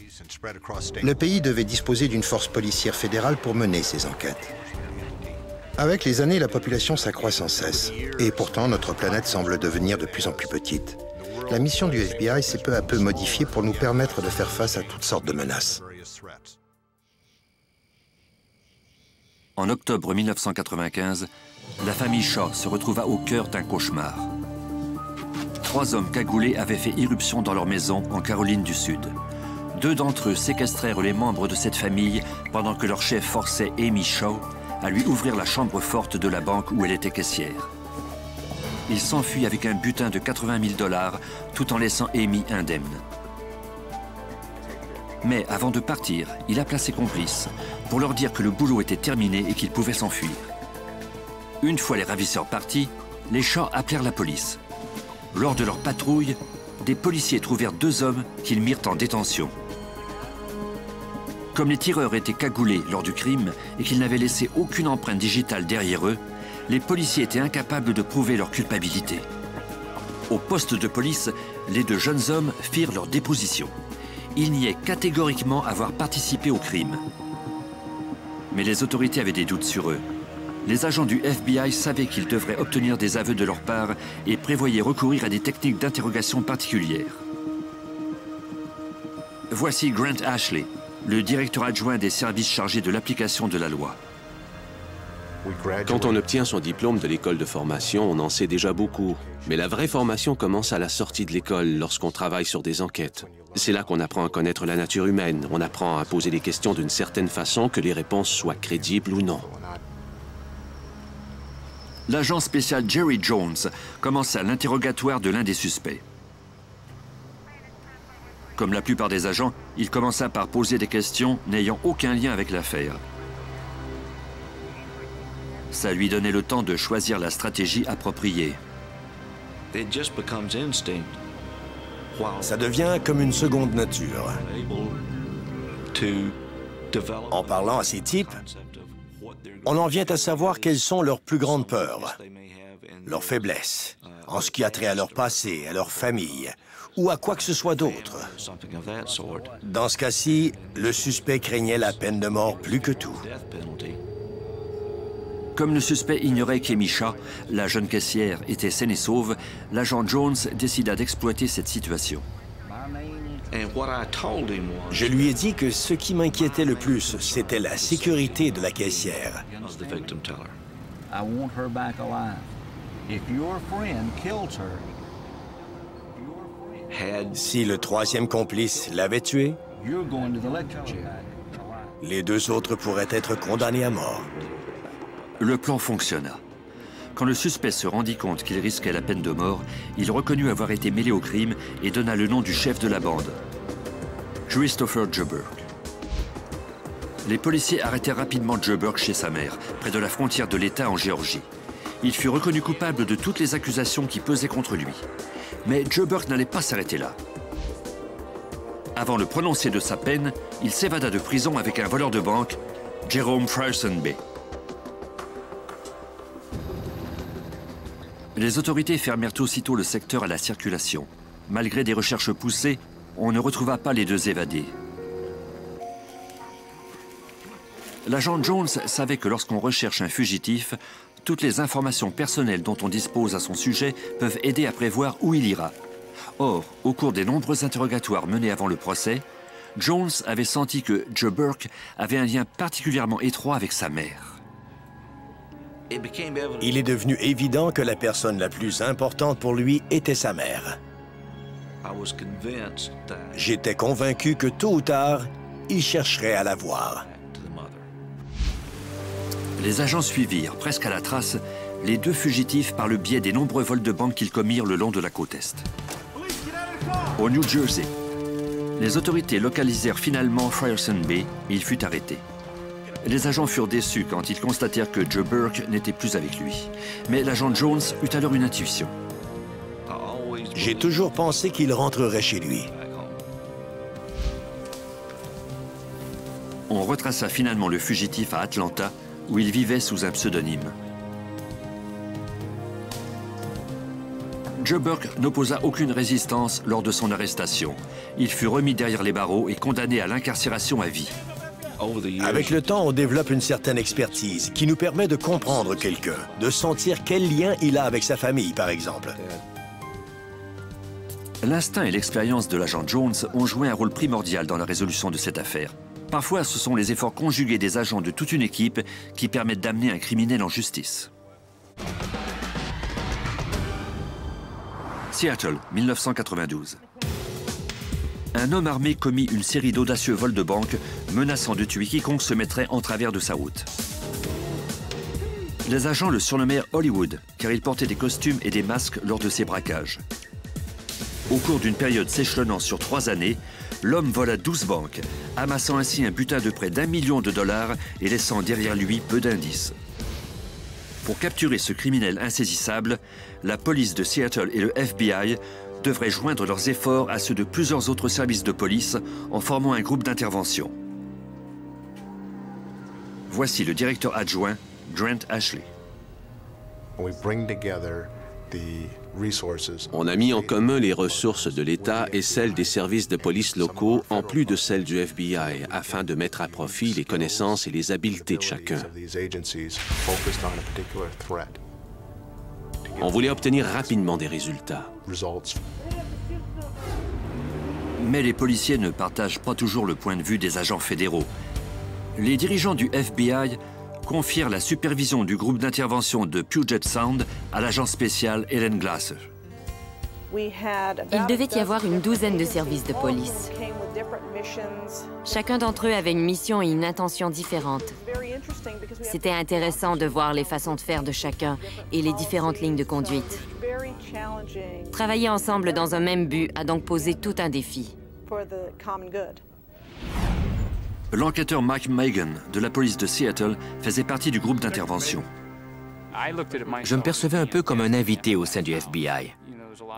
Le pays devait disposer d'une force policière fédérale pour mener ces enquêtes. Avec les années, la population s'accroît sans cesse. Et pourtant, notre planète semble devenir de plus en plus petite. La mission du FBI s'est peu à peu modifiée pour nous permettre de faire face à toutes sortes de menaces. En octobre 1995, la famille Shaw se retrouva au cœur d'un cauchemar. 3 hommes cagoulés avaient fait irruption dans leur maison en Caroline du Sud. 2 d'entre eux séquestrèrent les membres de cette famille pendant que leur chef forçait Amy Shaw à lui ouvrir la chambre forte de la banque où elle était caissière. Il s'enfuit avec un butin de 80 000 $ tout en laissant Amy indemne. Mais avant de partir, il appela ses complices pour leur dire que le boulot était terminé et qu'ils pouvaient s'enfuir. Une fois les ravisseurs partis, les Shaw appelèrent la police. Lors de leur patrouille, des policiers trouvèrent 2 hommes qu'ils mirent en détention. Comme les tireurs étaient cagoulés lors du crime et qu'ils n'avaient laissé aucune empreinte digitale derrière eux, les policiers étaient incapables de prouver leur culpabilité. Au poste de police, les 2 jeunes hommes firent leur déposition. Ils niaient catégoriquement avoir participé au crime. Mais les autorités avaient des doutes sur eux. Les agents du FBI savaient qu'ils devraient obtenir des aveux de leur part et prévoyaient recourir à des techniques d'interrogation particulières. Voici Grant Ashley, le directeur adjoint des services chargés de l'application de la loi. Quand on obtient son diplôme de l'école de formation, on en sait déjà beaucoup. Mais la vraie formation commence à la sortie de l'école, lorsqu'on travaille sur des enquêtes. C'est là qu'on apprend à connaître la nature humaine. On apprend à poser les questions d'une certaine façon, que les réponses soient crédibles ou non. L'agent spécial Jerry Jones commença l'interrogatoire de l'un des suspects. Comme la plupart des agents, il commença par poser des questions n'ayant aucun lien avec l'affaire. Ça lui donnait le temps de choisir la stratégie appropriée. Ça devient comme une seconde nature. En parlant à ces types, on en vient à savoir quelles sont leurs plus grandes peurs, leurs faiblesses, en ce qui a trait à leur passé, à leur famille, ou à quoi que ce soit d'autre. Dans ce cas-ci, le suspect craignait la peine de mort plus que tout. Comme le suspect ignorait qu'Amy Shaw, la jeune caissière, était saine et sauve, l'agent Jones décida d'exploiter cette situation. Je lui ai dit que ce qui m'inquiétait le plus, c'était la sécurité de la caissière. Si le 3e complice l'avait tué, les 2 autres pourraient être condamnés à mort. Le plan fonctionna. Quand le suspect se rendit compte qu'il risquait la peine de mort, il reconnut avoir été mêlé au crime et donna le nom du chef de la bande, Christopher Joburg. Les policiers arrêtèrent rapidement Joburg chez sa mère, près de la frontière de l'État en Géorgie. Il fut reconnu coupable de toutes les accusations qui pesaient contre lui. Mais Joburg n'allait pas s'arrêter là. Avant le prononcé de sa peine, il s'évada de prison avec un voleur de banque, Jerome Frierson Bay. Les autorités fermèrent aussitôt le secteur à la circulation. Malgré des recherches poussées, on ne retrouva pas les deux évadés. L'agent Jones savait que lorsqu'on recherche un fugitif, toutes les informations personnelles dont on dispose à son sujet peuvent aider à prévoir où il ira. Or, au cours des nombreux interrogatoires menés avant le procès, Jones avait senti que Joe Burke avait un lien particulièrement étroit avec sa mère. Il est devenu évident que la personne la plus importante pour lui était sa mère. J'étais convaincu que tôt ou tard, il chercherait à la voir. Les agents suivirent, presque à la trace, les deux fugitifs par le biais des nombreux vols de banque qu'ils commirent le long de la côte Est. Au New Jersey, les autorités localisèrent finalement Frierson Bay et il fut arrêté. Les agents furent déçus quand ils constatèrent que Joe Burke n'était plus avec lui. Mais l'agent Jones eut alors une intuition. J'ai toujours pensé qu'il rentrerait chez lui. On retraça finalement le fugitif à Atlanta, où il vivait sous un pseudonyme. Joe Burke n'opposa aucune résistance lors de son arrestation. Il fut remis derrière les barreaux et condamné à l'incarcération à vie. Avec le temps, on développe une certaine expertise qui nous permet de comprendre quelqu'un, de sentir quel lien il a avec sa famille, par exemple. L'instinct et l'expérience de l'agent Jones ont joué un rôle primordial dans la résolution de cette affaire. Parfois, ce sont les efforts conjugués des agents de toute une équipe qui permettent d'amener un criminel en justice. Seattle, 1992. Un homme armé commit une série d'audacieux vols de banque, menaçant de tuer quiconque se mettrait en travers de sa route. Les agents le surnommèrent Hollywood, car il portait des costumes et des masques lors de ses braquages. Au cours d'une période s'échelonnant sur 3 années, l'homme vola 12 banques, amassant ainsi un butin de près d'1 million de dollars et laissant derrière lui peu d'indices. Pour capturer ce criminel insaisissable, la police de Seattle et le FBI devraient joindre leurs efforts à ceux de plusieurs autres services de police en formant un groupe d'intervention. Voici le directeur adjoint, Grant Ashley. On a mis en commun les ressources de l'État et celles des services de police locaux, en plus de celles du FBI, afin de mettre à profit les connaissances et les habiletés de chacun. On voulait obtenir rapidement des résultats. Mais les policiers ne partagent pas toujours le point de vue des agents fédéraux. Les dirigeants du FBI confièrent la supervision du groupe d'intervention de Puget Sound à l'agent spécial Ellen Glasser. Il devait y avoir une douzaine de services de police. Chacun d'entre eux avait une mission et une intention différentes. C'était intéressant de voir les façons de faire de chacun et les différentes lignes de conduite. Travailler ensemble dans un même but a donc posé tout un défi. L'enquêteur Mike Megan de la police de Seattle faisait partie du groupe d'intervention. Je me percevais un peu comme un invité au sein du FBI.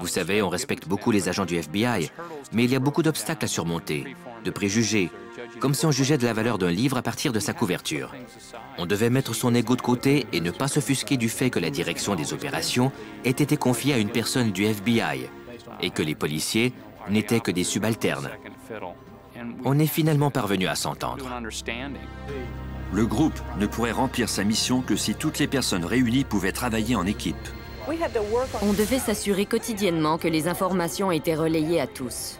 Vous savez, on respecte beaucoup les agents du FBI, mais il y a beaucoup d'obstacles à surmonter, de préjugés, comme si on jugeait de la valeur d'un livre à partir de sa couverture. On devait mettre son ego de côté et ne pas s'offusquer du fait que la direction des opérations ait été confiée à une personne du FBI et que les policiers n'étaient que des subalternes. On est finalement parvenu à s'entendre. Le groupe ne pourrait remplir sa mission que si toutes les personnes réunies pouvaient travailler en équipe. On devait s'assurer quotidiennement que les informations étaient relayées à tous.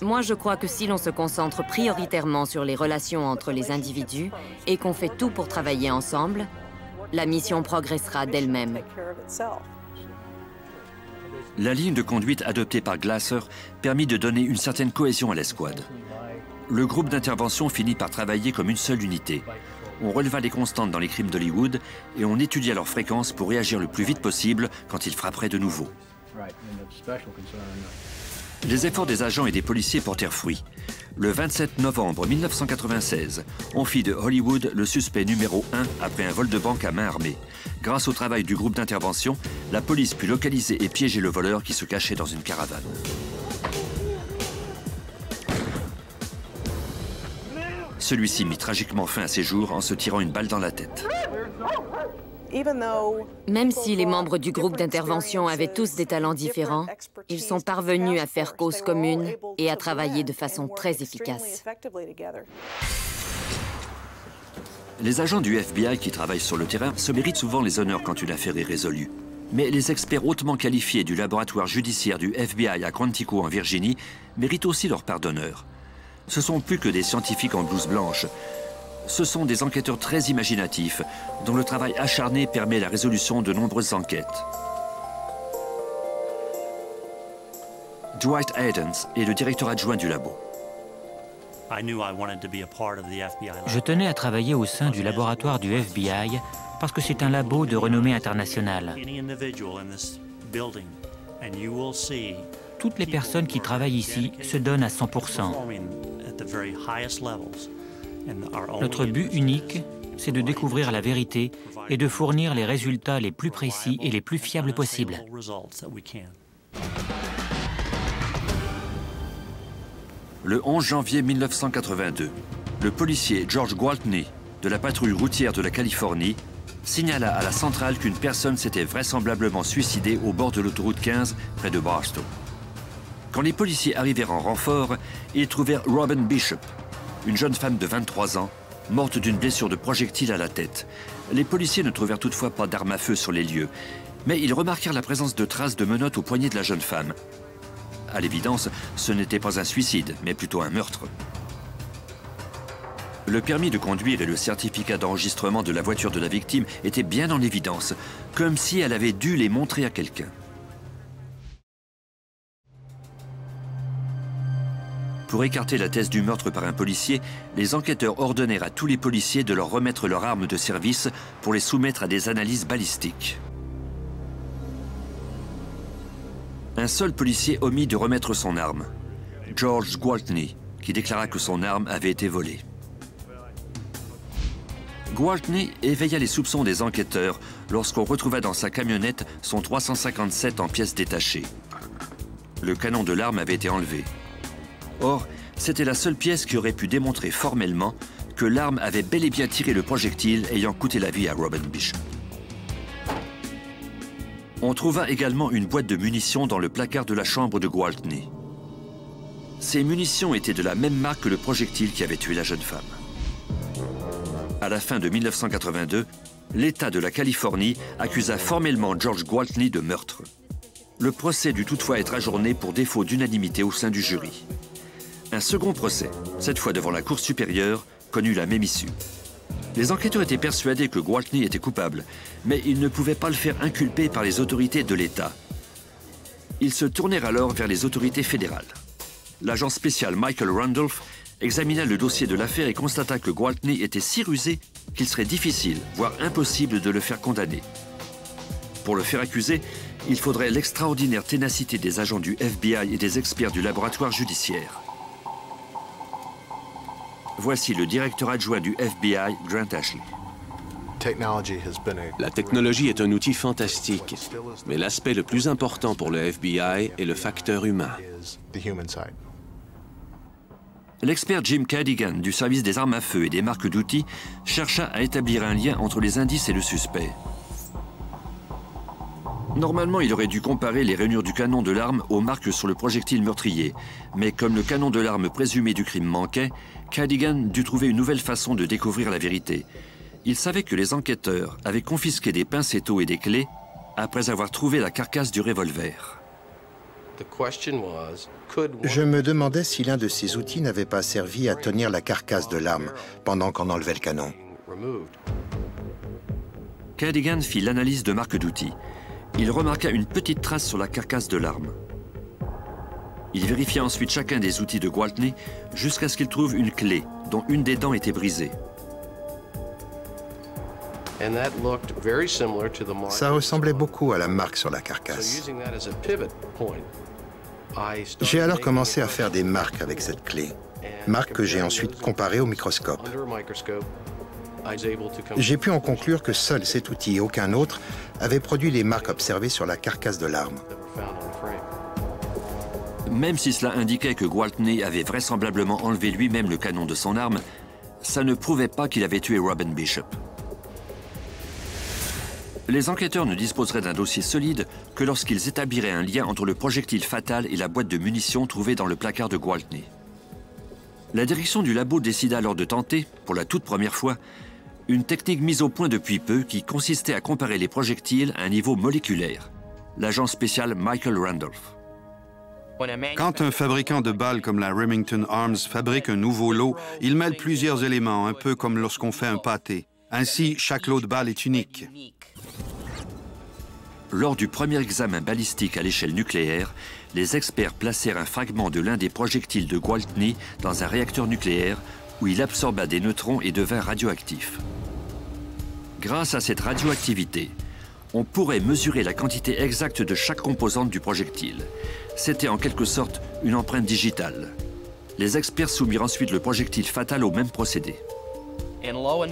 Moi, je crois que si l'on se concentre prioritairement sur les relations entre les individus et qu'on fait tout pour travailler ensemble, la mission progressera d'elle-même. La ligne de conduite adoptée par Glasser permit de donner une certaine cohésion à l'escouade. Le groupe d'intervention finit par travailler comme une seule unité. On releva les constantes dans les crimes d'Hollywood et on étudia leur fréquence pour réagir le plus vite possible quand ils frapperaient de nouveau. Les efforts des agents et des policiers portèrent fruit. Le 27 novembre 1996, on fit de Hollywood le suspect numéro 1 après un vol de banque à main armée. Grâce au travail du groupe d'intervention, la police put localiser et piéger le voleur qui se cachait dans une caravane. Celui-ci mit tragiquement fin à ses jours en se tirant une balle dans la tête. Même si les membres du groupe d'intervention avaient tous des talents différents, ils sont parvenus à faire cause commune et à travailler de façon très efficace. Les agents du FBI qui travaillent sur le terrain se méritent souvent les honneurs quand une affaire est résolue. Mais les experts hautement qualifiés du laboratoire judiciaire du FBI à Quantico en Virginie méritent aussi leur part d'honneur. Ce sont plus que des scientifiques en blouse blanche. Ce sont des enquêteurs très imaginatifs, dont le travail acharné permet la résolution de nombreuses enquêtes. Dwight Adams est le directeur adjoint du labo. Je tenais à travailler au sein du laboratoire du FBI parce que c'est un labo de renommée internationale. Toutes les personnes qui travaillent ici se donnent à 100%. Notre but unique, c'est de découvrir la vérité et de fournir les résultats les plus précis et les plus fiables possibles. Le 11 janvier 1982, le policier George Gwaltney de la patrouille routière de la Californie signala à la centrale qu'une personne s'était vraisemblablement suicidée au bord de l'autoroute 15 près de Barstow. Quand les policiers arrivèrent en renfort, ils trouvèrent Robin Bishop, une jeune femme de 23 ans, morte d'une blessure de projectile à la tête. Les policiers ne trouvèrent toutefois pas d'armes à feu sur les lieux, mais ils remarquèrent la présence de traces de menottes au poignet de la jeune femme. À l'évidence, ce n'était pas un suicide, mais plutôt un meurtre. Le permis de conduire et le certificat d'enregistrement de la voiture de la victime étaient bien en évidence, comme si elle avait dû les montrer à quelqu'un. Pour écarter la thèse du meurtre par un policier, les enquêteurs ordonnèrent à tous les policiers de leur remettre leurs armes de service pour les soumettre à des analyses balistiques. Un seul policier omit de remettre son arme, George Gwaltney, qui déclara que son arme avait été volée. Gwaltney éveilla les soupçons des enquêteurs lorsqu'on retrouva dans sa camionnette son 357 en pièces détachées. Le canon de l'arme avait été enlevé. Or, c'était la seule pièce qui aurait pu démontrer formellement que l'arme avait bel et bien tiré le projectile ayant coûté la vie à Robin Bishop. On trouva également une boîte de munitions dans le placard de la chambre de Gwaltney. Ces munitions étaient de la même marque que le projectile qui avait tué la jeune femme. À la fin de 1982, l'État de la Californie accusa formellement George Gwaltney de meurtre. Le procès dut toutefois être ajourné pour défaut d'unanimité au sein du jury. Un second procès, cette fois devant la Cour supérieure, connut la même issue. Les enquêteurs étaient persuadés que Gwaltney était coupable, mais ils ne pouvaient pas le faire inculper par les autorités de l'État. Ils se tournèrent alors vers les autorités fédérales. L'agent spécial Michael Randolph examina le dossier de l'affaire et constata que Gwaltney était si rusé qu'il serait difficile, voire impossible de le faire condamner. Pour le faire accuser, il faudrait l'extraordinaire ténacité des agents du FBI et des experts du laboratoire judiciaire. Voici le directeur adjoint du FBI, Grant Ashley. La technologie est un outil fantastique, mais l'aspect le plus important pour le FBI est le facteur humain. L'expert Jim Cadigan du service des armes à feu et des marques d'outils chercha à établir un lien entre les indices et le suspect. Normalement, il aurait dû comparer les rainures du canon de l'arme aux marques sur le projectile meurtrier. Mais comme le canon de l'arme présumé du crime manquait, Cadigan dut trouver une nouvelle façon de découvrir la vérité. Il savait que les enquêteurs avaient confisqué des pincettos et des clés après avoir trouvé la carcasse du revolver. Je me demandais si l'un de ces outils n'avait pas servi à tenir la carcasse de l'arme pendant qu'on enlevait le canon. Cadigan fit l'analyse de marques d'outils. Il remarqua une petite trace sur la carcasse de l'arme. Il vérifia ensuite chacun des outils de Gwaltney jusqu'à ce qu'il trouve une clé dont une des dents était brisée. Ça ressemblait beaucoup à la marque sur la carcasse. J'ai alors commencé à faire des marques avec cette clé, marques que j'ai ensuite comparées au microscope. J'ai pu en conclure que seul cet outil et aucun autre avait produit les marques observées sur la carcasse de l'arme. Même si cela indiquait que Gwaltney avait vraisemblablement enlevé lui-même le canon de son arme, ça ne prouvait pas qu'il avait tué Robin Bishop. Les enquêteurs ne disposeraient d'un dossier solide que lorsqu'ils établiraient un lien entre le projectile fatal et la boîte de munitions trouvée dans le placard de Gwaltney. La direction du labo décida alors de tenter, pour la toute première fois, une technique mise au point depuis peu qui consistait à comparer les projectiles à un niveau moléculaire. L'agent spécial Michael Randolph. Quand un fabricant de balles comme la Remington Arms fabrique un nouveau lot, il mêle plusieurs éléments, un peu comme lorsqu'on fait un pâté. Ainsi, chaque lot de balles est unique. Lors du premier examen balistique à l'échelle nucléaire, les experts placèrent un fragment de l'un des projectiles de Gwaltney dans un réacteur nucléaire où il absorba des neutrons et devint radioactif. Grâce à cette radioactivité, on pourrait mesurer la quantité exacte de chaque composante du projectile. C'était en quelque sorte une empreinte digitale. Les experts soumirent ensuite le projectile fatal au même procédé.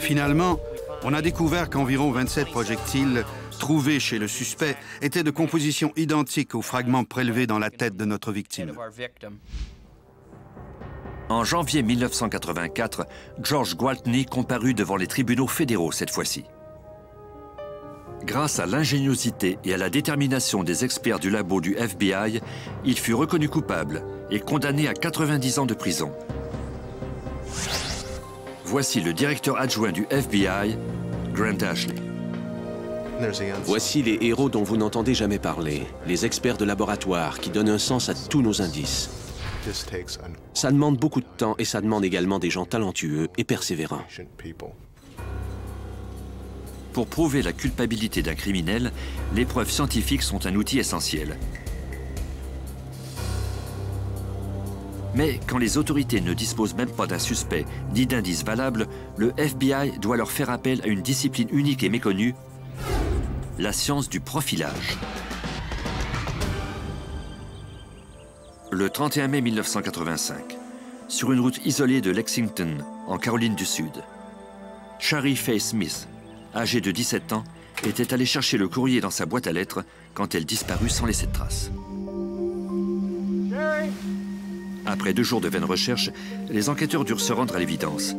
Finalement, on a découvert qu'environ 27 projectiles trouvés chez le suspect étaient de composition identique aux fragments prélevés dans la tête de notre victime. En janvier 1984, George Gwaltney comparut devant les tribunaux fédéraux cette fois-ci. Grâce à l'ingéniosité et à la détermination des experts du labo du FBI, il fut reconnu coupable et condamné à 90 ans de prison. Voici le directeur adjoint du FBI, Grant Ashley. Voici les héros dont vous n'entendez jamais parler, les experts de laboratoire qui donnent un sens à tous nos indices. Ça demande beaucoup de temps et ça demande également des gens talentueux et persévérants. Pour prouver la culpabilité d'un criminel, les preuves scientifiques sont un outil essentiel. Mais quand les autorités ne disposent même pas d'un suspect ni d'indices valables, le FBI doit leur faire appel à une discipline unique et méconnue, la science du profilage. Le 31 mai 1985, sur une route isolée de Lexington, en Caroline du Sud, Shari Faye Smith, âgée de 17 ans, était allée chercher le courrier dans sa boîte à lettres quand elle disparut sans laisser de traces. Après 2 jours de vaines recherches, les enquêteurs durent se rendre à l'évidence.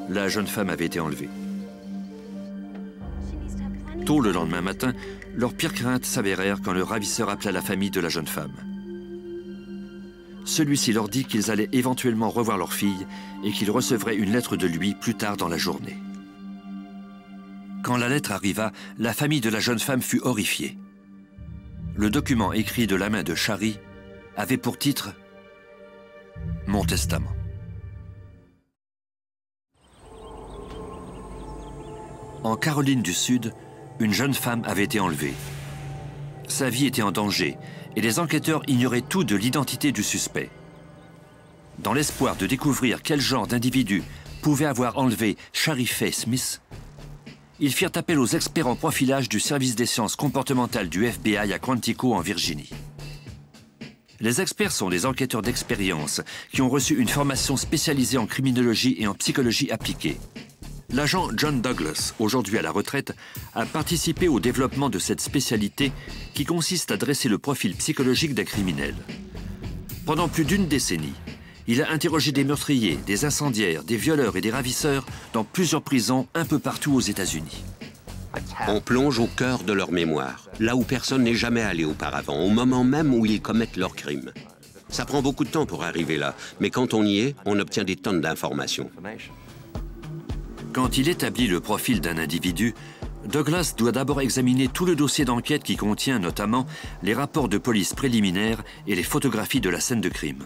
La jeune femme avait été enlevée. Tôt le lendemain matin, leurs pires craintes s'avérèrent quand le ravisseur appela la famille de la jeune femme. Celui-ci leur dit qu'ils allaient éventuellement revoir leur fille et qu'ils recevraient une lettre de lui plus tard dans la journée. Quand la lettre arriva, la famille de la jeune femme fut horrifiée. Le document écrit de la main de Shari avait pour titre « Mon testament ». En Caroline du Sud, une jeune femme avait été enlevée. Sa vie était en danger et les enquêteurs ignoraient tout de l'identité du suspect. Dans l'espoir de découvrir quel genre d'individu pouvait avoir enlevé Shari Faye Smith, ils firent appel aux experts en profilage du service des sciences comportementales du FBI à Quantico, en Virginie. Les experts sont des enquêteurs d'expérience qui ont reçu une formation spécialisée en criminologie et en psychologie appliquée. L'agent John Douglas, aujourd'hui à la retraite, a participé au développement de cette spécialité qui consiste à dresser le profil psychologique d'un criminel. Pendant plus d'1 décennie, il a interrogé des meurtriers, des incendiaires, des violeurs et des ravisseurs dans plusieurs prisons un peu partout aux États-Unis. On plonge au cœur de leur mémoire, là où personne n'est jamais allé auparavant, au moment même où ils commettent leurs crimes. Ça prend beaucoup de temps pour arriver là, mais quand on y est, on obtient des tonnes d'informations. Quand il établit le profil d'un individu, Douglas doit d'abord examiner tout le dossier d'enquête qui contient notamment les rapports de police préliminaires et les photographies de la scène de crime.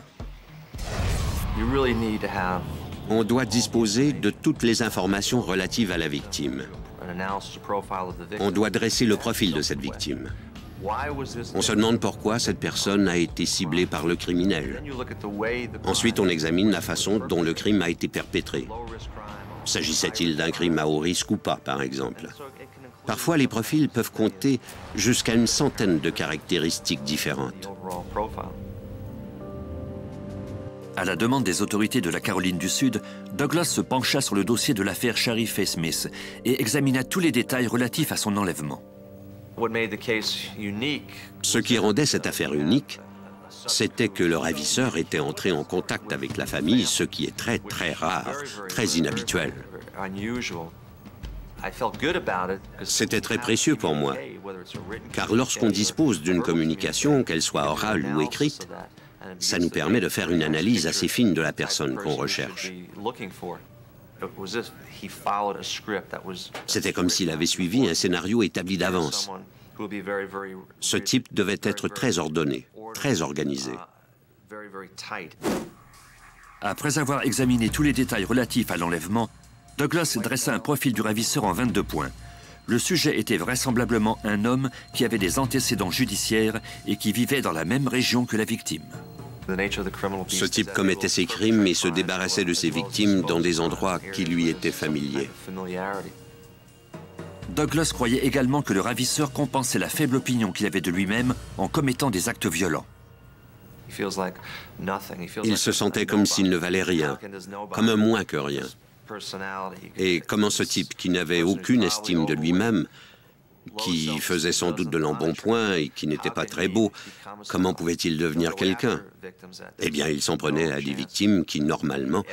On doit disposer de toutes les informations relatives à la victime. On doit dresser le profil de cette victime. On se demande pourquoi cette personne a été ciblée par le criminel. Ensuite, on examine la façon dont le crime a été perpétré. S'agissait-il d'un crime à haut risque ou pas, par exemple? Parfois, les profils peuvent compter jusqu'à une centaine de caractéristiques différentes. À la demande des autorités de la Caroline du Sud, Douglas se pencha sur le dossier de l'affaire Shari Faye Smith et examina tous les détails relatifs à son enlèvement. Ce qui rendait cette affaire unique, c'était que le ravisseur était entré en contact avec la famille, ce qui est très rare, très inhabituel. C'était très précieux pour moi, car lorsqu'on dispose d'une communication, qu'elle soit orale ou écrite, ça nous permet de faire une analyse assez fine de la personne qu'on recherche. C'était comme s'il avait suivi un scénario établi d'avance. Ce type devait être très ordonné, très organisé. Après avoir examiné tous les détails relatifs à l'enlèvement, Douglas dressa un profil du ravisseur en 22 points. Le sujet était vraisemblablement un homme qui avait des antécédents judiciaires et qui vivait dans la même région que la victime. Ce type commettait ses crimes et se débarrassait de ses victimes dans des endroits qui lui étaient familiers. Douglas croyait également que le ravisseur compensait la faible opinion qu'il avait de lui-même en commettant des actes violents. Il se sentait comme s'il ne valait rien, comme un moins que rien. Et comment ce type qui n'avait aucune estime de lui-même, qui faisait sans doute de l'embonpoint et qui n'était pas très beau, comment pouvait-il devenir quelqu'un? Eh bien, il s'en prenait à des victimes qui, normalement,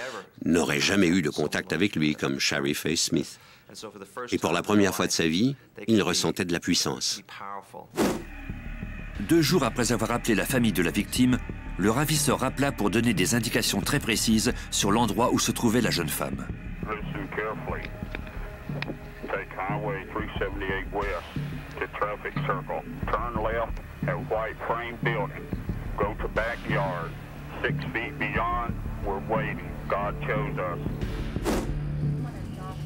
n'auraient jamais eu de contact avec lui, comme Shari Faye Smith. Et pour la première fois de sa vie, il ressentait de la puissance. 2 jours après avoir appelé la famille de la victime, le ravisseur rappela pour donner des indications très précises sur l'endroit où se trouvait la jeune femme.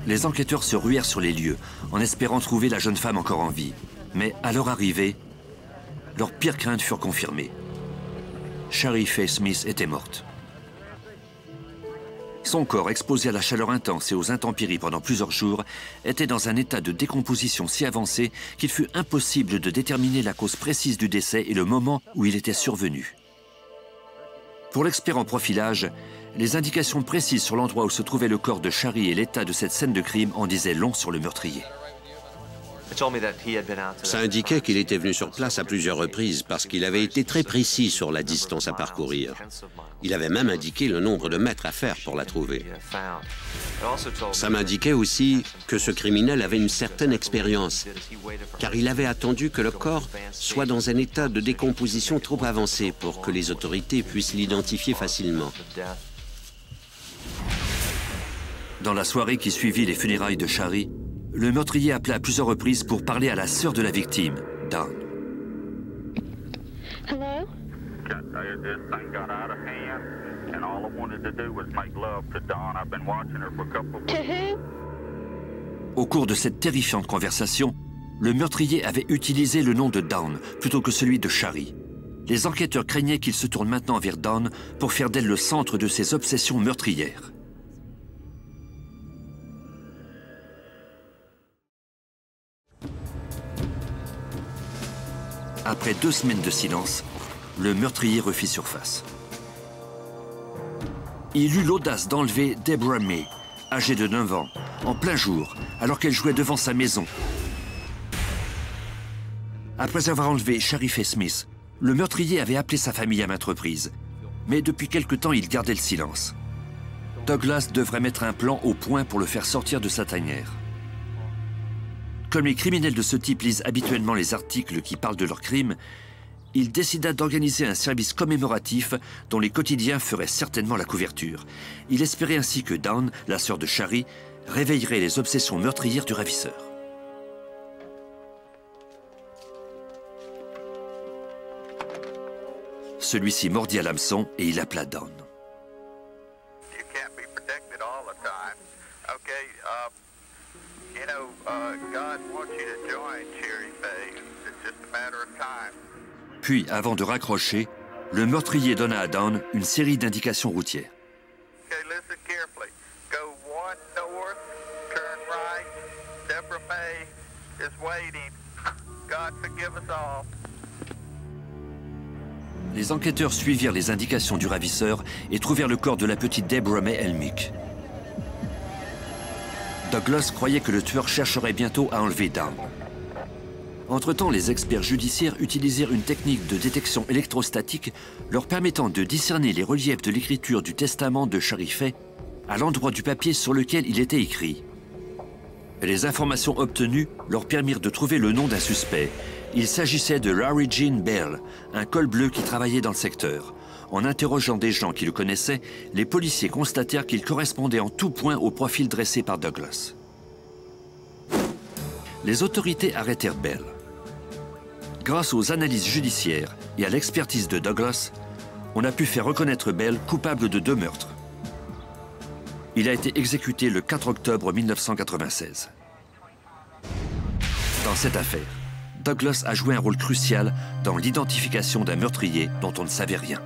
Les enquêteurs se ruèrent sur les lieux, en espérant trouver la jeune femme encore en vie. Mais à leur arrivée, leurs pires craintes furent confirmées. Shari Faye Smith était morte. Son corps, exposé à la chaleur intense et aux intempéries pendant plusieurs jours, était dans un état de décomposition si avancé qu'il fut impossible de déterminer la cause précise du décès et le moment où il était survenu. Pour l'expert en profilage, les indications précises sur l'endroit où se trouvait le corps de Shari et l'état de cette scène de crime en disaient long sur le meurtrier. Ça indiquait qu'il était venu sur place à plusieurs reprises parce qu'il avait été très précis sur la distance à parcourir. Il avait même indiqué le nombre de mètres à faire pour la trouver. Ça m'indiquait aussi que ce criminel avait une certaine expérience, car il avait attendu que le corps soit dans un état de décomposition trop avancé pour que les autorités puissent l'identifier facilement. Dans la soirée qui suivit les funérailles de Shari, le meurtrier appela à plusieurs reprises pour parler à la sœur de la victime, Dawn. Hello? Au cours de cette terrifiante conversation, le meurtrier avait utilisé le nom de Dawn plutôt que celui de Shari. Les enquêteurs craignaient qu'il se tourne maintenant vers Dawn pour faire d'elle le centre de ses obsessions meurtrières. Après 2 semaines de silence, le meurtrier refit surface. Il eut l'audace d'enlever Deborah May, âgée de 9 ans, en plein jour, alors qu'elle jouait devant sa maison. Après avoir enlevé Shari Faye Smith, le meurtrier avait appelé sa famille à maintes reprises. Mais depuis quelque temps, il gardait le silence. Douglas devrait mettre un plan au point pour le faire sortir de sa tanière. Comme les criminels de ce type lisent habituellement les articles qui parlent de leurs crimes, il décida d'organiser un service commémoratif dont les quotidiens feraient certainement la couverture. Il espérait ainsi que Dawn, la sœur de Shari, réveillerait les obsessions meurtrières du ravisseur. Celui-ci mordit à l'hameçon et il appela Dawn. Puis, avant de raccrocher, le meurtrier donna à Dawn une série d'indications routières. Les enquêteurs suivirent les indications du ravisseur et trouvèrent le corps de la petite Deborah May Elmick. Douglas croyait que le tueur chercherait bientôt à enlever Dawn. Entre-temps, les experts judiciaires utilisèrent une technique de détection électrostatique leur permettant de discerner les reliefs de l'écriture du testament de Shari Faye à l'endroit du papier sur lequel il était écrit. Les informations obtenues leur permirent de trouver le nom d'un suspect. Il s'agissait de Larry Gene Bell, un col bleu qui travaillait dans le secteur. En interrogeant des gens qui le connaissaient, les policiers constatèrent qu'il correspondait en tout point au profil dressé par Douglas. Les autorités arrêtèrent Bell. Grâce aux analyses judiciaires et à l'expertise de Douglas, on a pu faire reconnaître Bell coupable de 2 meurtres. Il a été exécuté le 4 octobre 1996. Dans cette affaire, Douglas a joué un rôle crucial dans l'identification d'un meurtrier dont on ne savait rien.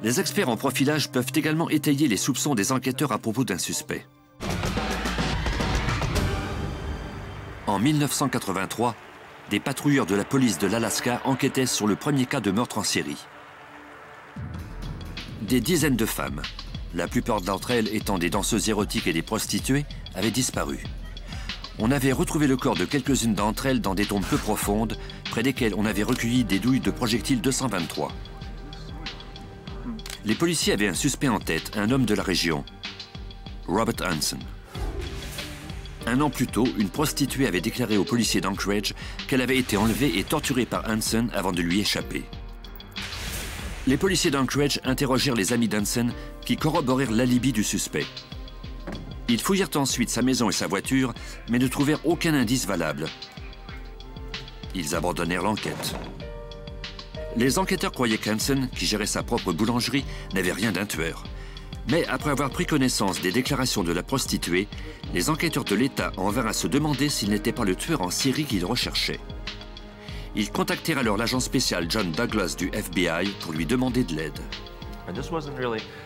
Les experts en profilage peuvent également étayer les soupçons des enquêteurs à propos d'un suspect. En 1983, des patrouilleurs de la police de l'Alaska enquêtaient sur le premier cas de meurtre en série. Des dizaines de femmes, la plupart d'entre elles étant des danseuses érotiques et des prostituées, avaient disparu. On avait retrouvé le corps de quelques-unes d'entre elles dans des tombes peu profondes, près desquelles on avait recueilli des douilles de projectiles 223. Les policiers avaient un suspect en tête, un homme de la région, Robert Hansen. Un an plus tôt, une prostituée avait déclaré aux policiers d'Anchorage qu'elle avait été enlevée et torturée par Hansen avant de lui échapper. Les policiers d'Anchorage interrogèrent les amis d'Hansen qui corroborèrent l'alibi du suspect. Ils fouillèrent ensuite sa maison et sa voiture, mais ne trouvèrent aucun indice valable. Ils abandonnèrent l'enquête. Les enquêteurs croyaient qu'Hansen, qui gérait sa propre boulangerie, n'avait rien d'un tueur. Mais après avoir pris connaissance des déclarations de la prostituée, les enquêteurs de l'État en vinrent à se demander s'il n'était pas le tueur en série qu'ils recherchaient. Ils contactèrent alors l'agent spécial John Douglas du FBI pour lui demander de l'aide.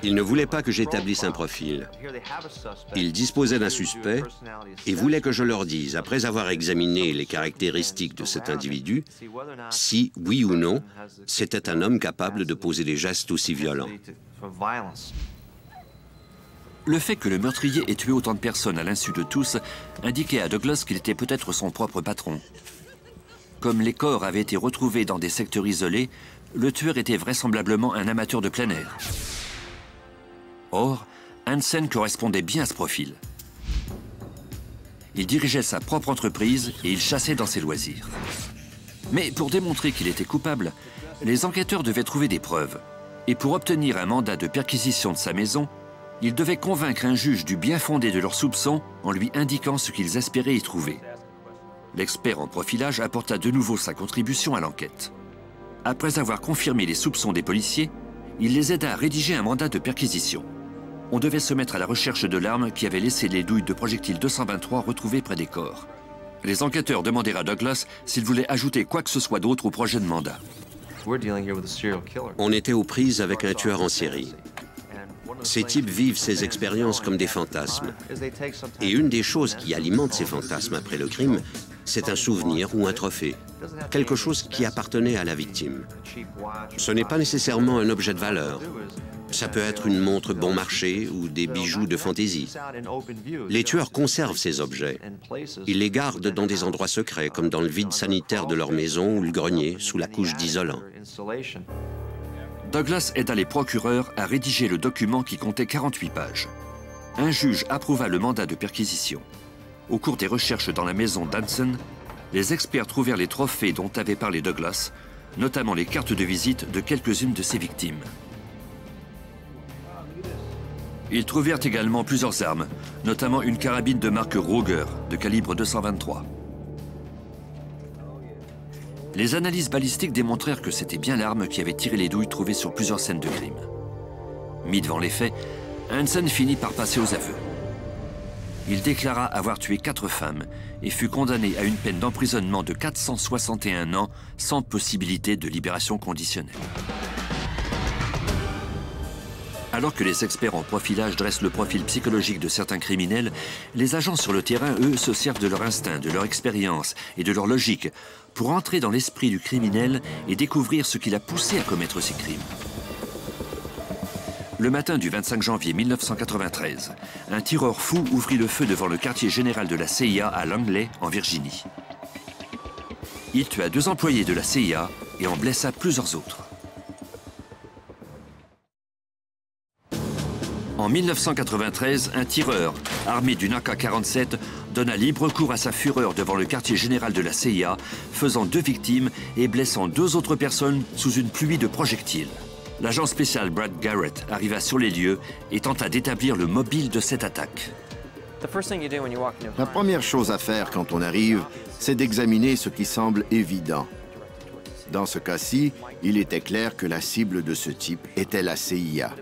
Il ne voulait pas que j'établisse un profil. Il disposait d'un suspect et voulait que je leur dise, après avoir examiné les caractéristiques de cet individu, si, oui ou non, c'était un homme capable de poser des gestes aussi violents. Le fait que le meurtrier ait tué autant de personnes à l'insu de tous indiquait à Douglas qu'il était peut-être son propre patron. Comme les corps avaient été retrouvés dans des secteurs isolés, le tueur était vraisemblablement un amateur de plein air. Or, Hansen correspondait bien à ce profil. Il dirigeait sa propre entreprise et il chassait dans ses loisirs. Mais pour démontrer qu'il était coupable, les enquêteurs devaient trouver des preuves. Et pour obtenir un mandat de perquisition de sa maison, ils devaient convaincre un juge du bien fondé de leurs soupçons en lui indiquant ce qu'ils espéraient y trouver. L'expert en profilage apporta de nouveau sa contribution à l'enquête. Après avoir confirmé les soupçons des policiers, il les aida à rédiger un mandat de perquisition. On devait se mettre à la recherche de l'arme qui avait laissé les douilles de projectiles 223 retrouvées près des corps. Les enquêteurs demandèrent à Douglas s'il voulait ajouter quoi que ce soit d'autre au projet de mandat. On était aux prises avec un tueur en série. Ces types vivent ces expériences comme des fantasmes. Et une des choses qui alimente ces fantasmes après le crime, c'est un souvenir ou un trophée, quelque chose qui appartenait à la victime. Ce n'est pas nécessairement un objet de valeur. Ça peut être une montre bon marché ou des bijoux de fantaisie. Les tueurs conservent ces objets. Ils les gardent dans des endroits secrets, comme dans le vide sanitaire de leur maison ou le grenier, sous la couche d'isolant. Douglas aida les procureurs à rédiger le document qui comptait 48 pages. Un juge approuva le mandat de perquisition. Au cours des recherches dans la maison d'Hansen, les experts trouvèrent les trophées dont avait parlé Douglas, notamment les cartes de visite de quelques-unes de ses victimes. Ils trouvèrent également plusieurs armes, notamment une carabine de marque Ruger de calibre 223. Les analyses balistiques démontrèrent que c'était bien l'arme qui avait tiré les douilles trouvées sur plusieurs scènes de crime. Mis devant les faits, Hansen finit par passer aux aveux. Il déclara avoir tué 4 femmes et fut condamné à une peine d'emprisonnement de 461 ans sans possibilité de libération conditionnelle. Alors que les experts en profilage dressent le profil psychologique de certains criminels, les agents sur le terrain, eux, se servent de leur instinct, de leur expérience et de leur logique pour entrer dans l'esprit du criminel et découvrir ce qui l'a poussé à commettre ces crimes. Le matin du 25 janvier 1993, un tireur fou ouvrit le feu devant le quartier général de la CIA à Langley, en Virginie. Il tua 2 employés de la CIA et en blessa plusieurs autres. En 1993, un tireur, armé d'une AK-47, donna libre cours à sa fureur devant le quartier général de la CIA, faisant 2 victimes et blessant 2 autres personnes sous une pluie de projectiles. L'agent spécial Brad Garrett arriva sur les lieux et tenta d'établir le mobile de cette attaque. La première chose à faire quand on arrive, c'est d'examiner ce qui semble évident. Dans ce cas-ci, il était clair que la cible de ce type était la CIA.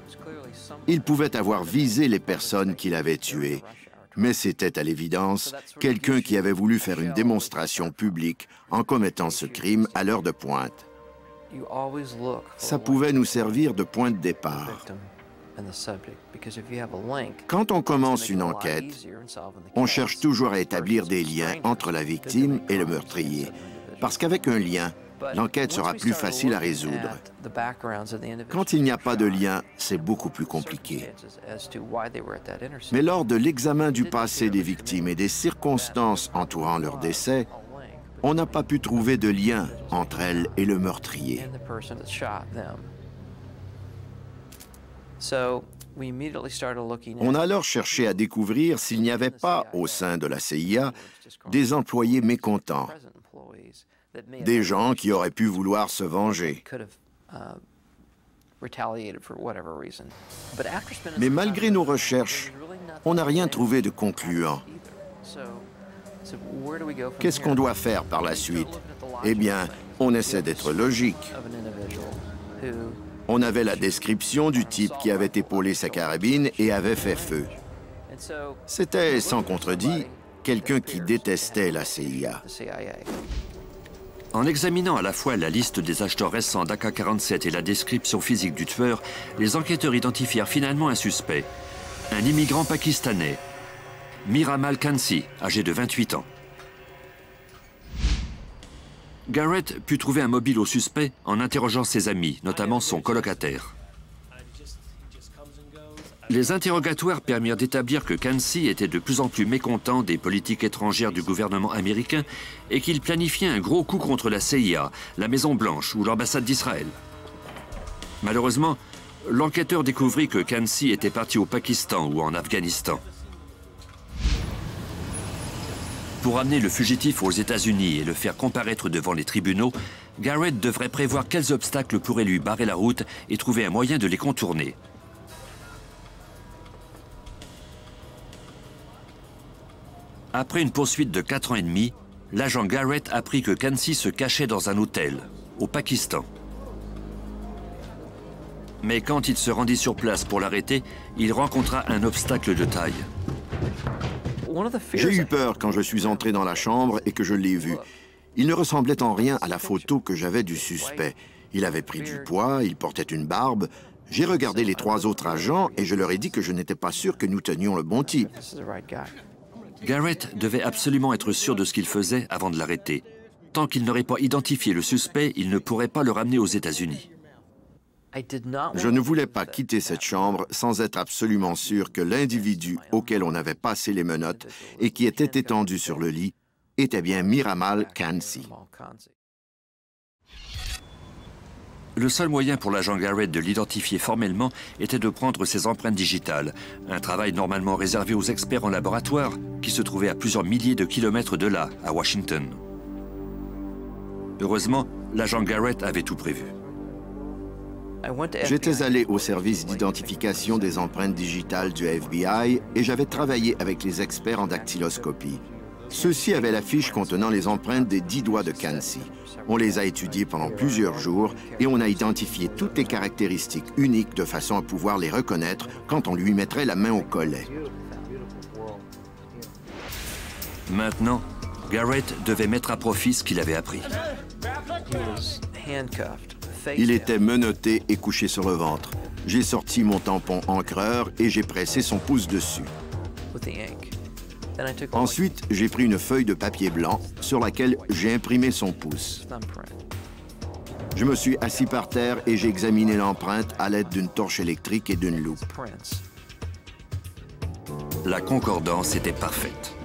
Il pouvait avoir visé les personnes qu'il avait tuées, mais c'était à l'évidence quelqu'un qui avait voulu faire une démonstration publique en commettant ce crime à l'heure de pointe. Ça pouvait nous servir de point de départ. Quand on commence une enquête, on cherche toujours à établir des liens entre la victime et le meurtrier, parce qu'avec un lien, l'enquête sera plus facile à résoudre. Quand il n'y a pas de lien, c'est beaucoup plus compliqué. Mais lors de l'examen du passé des victimes et des circonstances entourant leur décès, on n'a pas pu trouver de lien entre elles et le meurtrier. On a alors cherché à découvrir s'il n'y avait pas, au sein de la CIA, des employés mécontents, des gens qui auraient pu vouloir se venger. Mais malgré nos recherches, on n'a rien trouvé de concluant. Qu'est-ce qu'on doit faire par la suite? Eh bien, on essaie d'être logique. On avait la description du type qui avait épaulé sa carabine et avait fait feu. C'était, sans contredit, quelqu'un qui détestait la CIA. En examinant à la fois la liste des acheteurs récents d'AK-47 et la description physique du tueur, les enquêteurs identifièrent finalement un suspect, un immigrant pakistanais, Mir Amal Khansi, âgé de 28 ans. Garrett put trouver un mobile au suspect en interrogeant ses amis, notamment son colocataire. Les interrogatoires permirent d'établir que Khansi était de plus en plus mécontent des politiques étrangères du gouvernement américain et qu'il planifiait un gros coup contre la CIA, la Maison-Blanche ou l'ambassade d'Israël. Malheureusement, l'enquêteur découvrit que Khansi était parti au Pakistan ou en Afghanistan. Pour amener le fugitif aux États-Unis et le faire comparaître devant les tribunaux, Garrett devrait prévoir quels obstacles pourraient lui barrer la route et trouver un moyen de les contourner. Après une poursuite de 4 ans et demi, l'agent Garrett apprit que Khansi se cachait dans un hôtel, au Pakistan. Mais quand il se rendit sur place pour l'arrêter, il rencontra un obstacle de taille. J'ai eu peur quand je suis entré dans la chambre et que je l'ai vu. Il ne ressemblait en rien à la photo que j'avais du suspect. Il avait pris du poids, il portait une barbe. J'ai regardé les 3 autres agents et je leur ai dit que je n'étais pas sûr que nous tenions le bon type. Garrett devait absolument être sûr de ce qu'il faisait avant de l'arrêter. Tant qu'il n'aurait pas identifié le suspect, il ne pourrait pas le ramener aux États-Unis. Je ne voulais pas quitter cette chambre sans être absolument sûr que l'individu auquel on avait passé les menottes et qui était étendu sur le lit était bien Mir Amal Khansi. Le seul moyen pour l'agent Garrett de l'identifier formellement était de prendre ses empreintes digitales, un travail normalement réservé aux experts en laboratoire qui se trouvaient à plusieurs milliers de kilomètres de là, à Washington. Heureusement, l'agent Garrett avait tout prévu. J'étais allé au service d'identification des empreintes digitales du FBI et j'avais travaillé avec les experts en dactyloscopie. Ceux-ci avaient la fiche contenant les empreintes des 10 doigts de Khansi. On les a étudiées pendant plusieurs jours et on a identifié toutes les caractéristiques uniques de façon à pouvoir les reconnaître quand on lui mettrait la main au collet. Maintenant, Garrett devait mettre à profit ce qu'il avait appris. Il était menotté et couché sur le ventre. J'ai sorti mon tampon encreur et j'ai pressé son pouce dessus. Ensuite, j'ai pris une feuille de papier blanc sur laquelle j'ai imprimé son pouce. Je me suis assis par terre et j'ai examiné l'empreinte à l'aide d'une torche électrique et d'une loupe. La concordance était parfaite.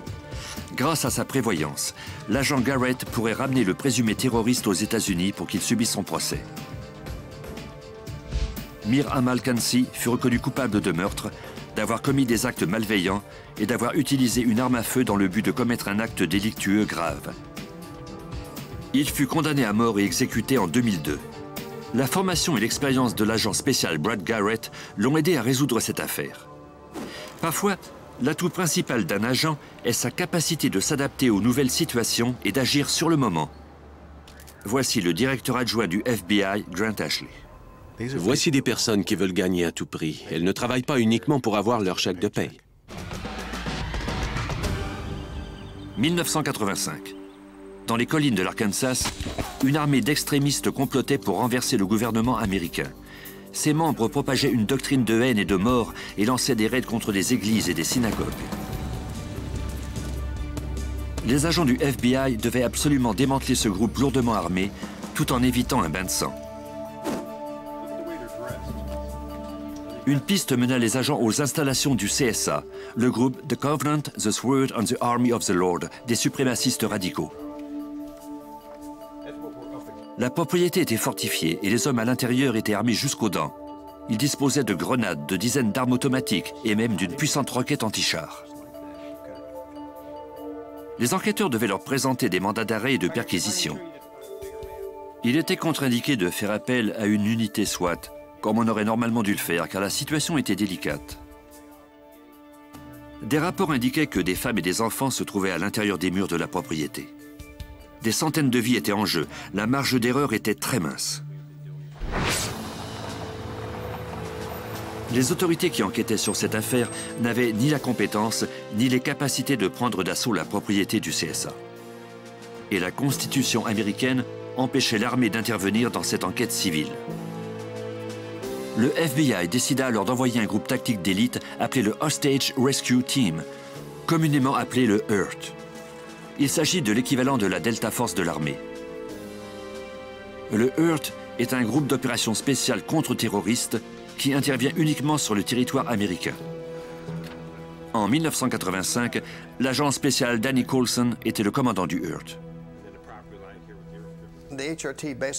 Grâce à sa prévoyance, l'agent Garrett pourrait ramener le présumé terroriste aux États-Unis pour qu'il subisse son procès. Mir Amal Khansi fut reconnu coupable de meurtre, d'avoir commis des actes malveillants et d'avoir utilisé une arme à feu dans le but de commettre un acte délictueux grave. Il fut condamné à mort et exécuté en 2002. La formation et l'expérience de l'agent spécial Brad Garrett l'ont aidé à résoudre cette affaire. Parfois, l'atout principal d'un agent est sa capacité de s'adapter aux nouvelles situations et d'agir sur le moment. Voici le directeur adjoint du FBI, Grant Ashley. Voici des personnes qui veulent gagner à tout prix. Elles ne travaillent pas uniquement pour avoir leur chèque de paie. 1985. Dans les collines de l'Arkansas, une armée d'extrémistes complotait pour renverser le gouvernement américain. Ses membres propageaient une doctrine de haine et de mort et lançaient des raids contre des églises et des synagogues. Les agents du FBI devaient absolument démanteler ce groupe lourdement armé, tout en évitant un bain de sang. Une piste mena les agents aux installations du CSA, le groupe The Covenant, The Sword and the Army of the Lord, des suprémacistes radicaux. La propriété était fortifiée et les hommes à l'intérieur étaient armés jusqu'aux dents. Ils disposaient de grenades, de dizaines d'armes automatiques et même d'une puissante roquette anti-char. Les enquêteurs devaient leur présenter des mandats d'arrêt et de perquisition. Il était contre-indiqué de faire appel à une unité SWAT, comme on aurait normalement dû le faire, car la situation était délicate. Des rapports indiquaient que des femmes et des enfants se trouvaient à l'intérieur des murs de la propriété. Des centaines de vies étaient en jeu. La marge d'erreur était très mince. Les autorités qui enquêtaient sur cette affaire n'avaient ni la compétence, ni les capacités de prendre d'assaut la propriété du CSA. Et la Constitution américaine empêchait l'armée d'intervenir dans cette enquête civile. Le FBI décida alors d'envoyer un groupe tactique d'élite appelé le Hostage Rescue Team, communément appelé le HURT. Il s'agit de l'équivalent de la Delta Force de l'armée. Le HURT est un groupe d'opérations spéciales contre-terroristes qui intervient uniquement sur le territoire américain. En 1985, l'agent spécial Danny Coulson était le commandant du HURT.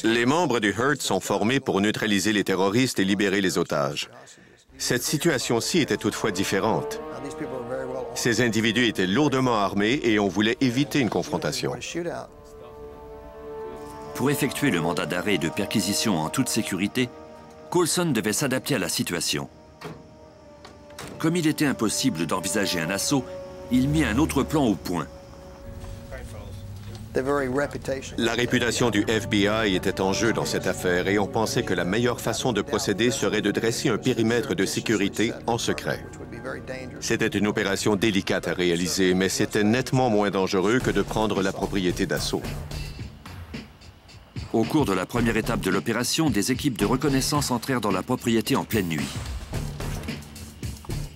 Les membres du HURT sont formés pour neutraliser les terroristes et libérer les otages. Cette situation-ci était toutefois différente. Ces individus étaient lourdement armés et on voulait éviter une confrontation. Pour effectuer le mandat d'arrêt et de perquisition en toute sécurité, Coulson devait s'adapter à la situation. Comme il était impossible d'envisager un assaut, il mit un autre plan au point. La réputation du FBI était en jeu dans cette affaire et on pensait que la meilleure façon de procéder serait de dresser un périmètre de sécurité en secret. C'était une opération délicate à réaliser, mais c'était nettement moins dangereux que de prendre la propriété d'assaut. Au cours de la première étape de l'opération, des équipes de reconnaissance entrèrent dans la propriété en pleine nuit.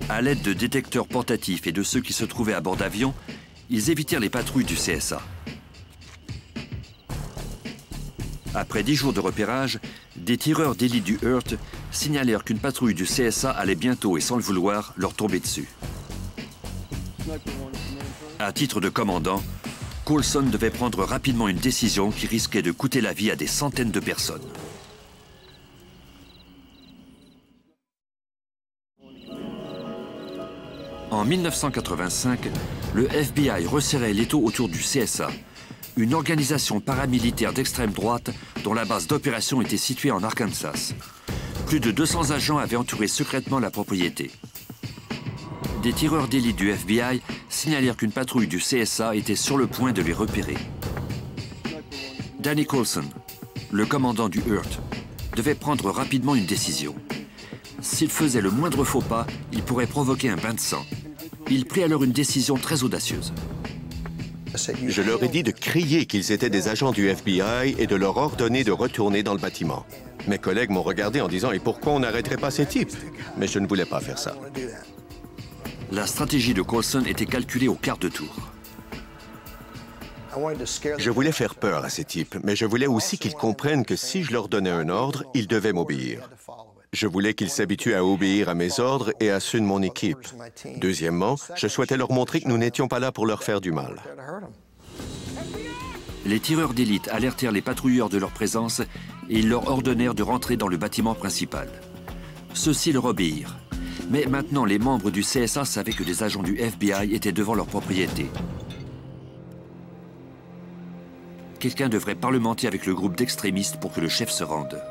À l'aide de détecteurs portatifs et de ceux qui se trouvaient à bord d'avions, ils évitèrent les patrouilles du CSA. Après 10 jours de repérage, des tireurs d'élite du HURT signalèrent qu'une patrouille du CSA allait bientôt, et sans le vouloir, leur tomber dessus. À titre de commandant, Coulson devait prendre rapidement une décision qui risquait de coûter la vie à des centaines de personnes. En 1985, le FBI resserrait l'étau autour du CSA, une organisation paramilitaire d'extrême droite dont la base d'opération était située en Arkansas. Plus de 200 agents avaient entouré secrètement la propriété. Des tireurs d'élite du FBI signalèrent qu'une patrouille du CSA était sur le point de les repérer. Danny Coulson, le commandant du HURT, devait prendre rapidement une décision. S'il faisait le moindre faux pas, il pourrait provoquer un bain de sang. Il prit alors une décision très audacieuse. Je leur ai dit de crier qu'ils étaient des agents du FBI et de leur ordonner de retourner dans le bâtiment. Mes collègues m'ont regardé en disant « Et pourquoi on n'arrêterait pas ces types ?» Mais je ne voulais pas faire ça. La stratégie de Coulson était calculée au quart de tour. Je voulais faire peur à ces types, mais je voulais aussi qu'ils comprennent que si je leur donnais un ordre, ils devaient m'obéir. Je voulais qu'ils s'habituent à obéir à mes ordres et à ceux de mon équipe. Deuxièmement, je souhaitais leur montrer que nous n'étions pas là pour leur faire du mal. Les tireurs d'élite alertèrent les patrouilleurs de leur présence et ils leur ordonnèrent de rentrer dans le bâtiment principal. Ceux-ci leur obéirent. Mais maintenant, les membres du CSA savaient que des agents du FBI étaient devant leur propriété. Quelqu'un devrait parlementer avec le groupe d'extrémistes pour que le chef se rende.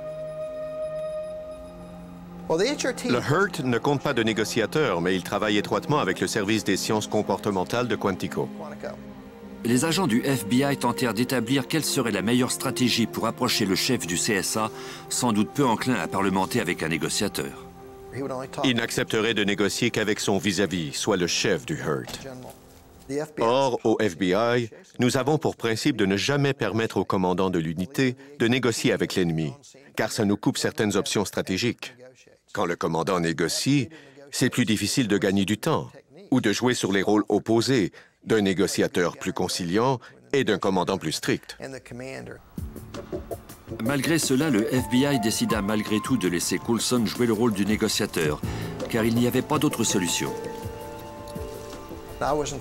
Le HURT ne compte pas de négociateur, mais il travaille étroitement avec le service des sciences comportementales de Quantico. Les agents du FBI tentèrent d'établir quelle serait la meilleure stratégie pour approcher le chef du CSA, sans doute peu enclin à parlementer avec un négociateur. Il n'accepterait de négocier qu'avec son vis-à-vis, soit le chef du HURT. Or, au FBI, nous avons pour principe de ne jamais permettre au commandant de l'unité de négocier avec l'ennemi, car ça nous coupe certaines options stratégiques. Quand le commandant négocie, c'est plus difficile de gagner du temps ou de jouer sur les rôles opposés d'un négociateur plus conciliant et d'un commandant plus strict. Malgré cela, le FBI décida malgré tout de laisser Coulson jouer le rôle du négociateur, car il n'y avait pas d'autre solution.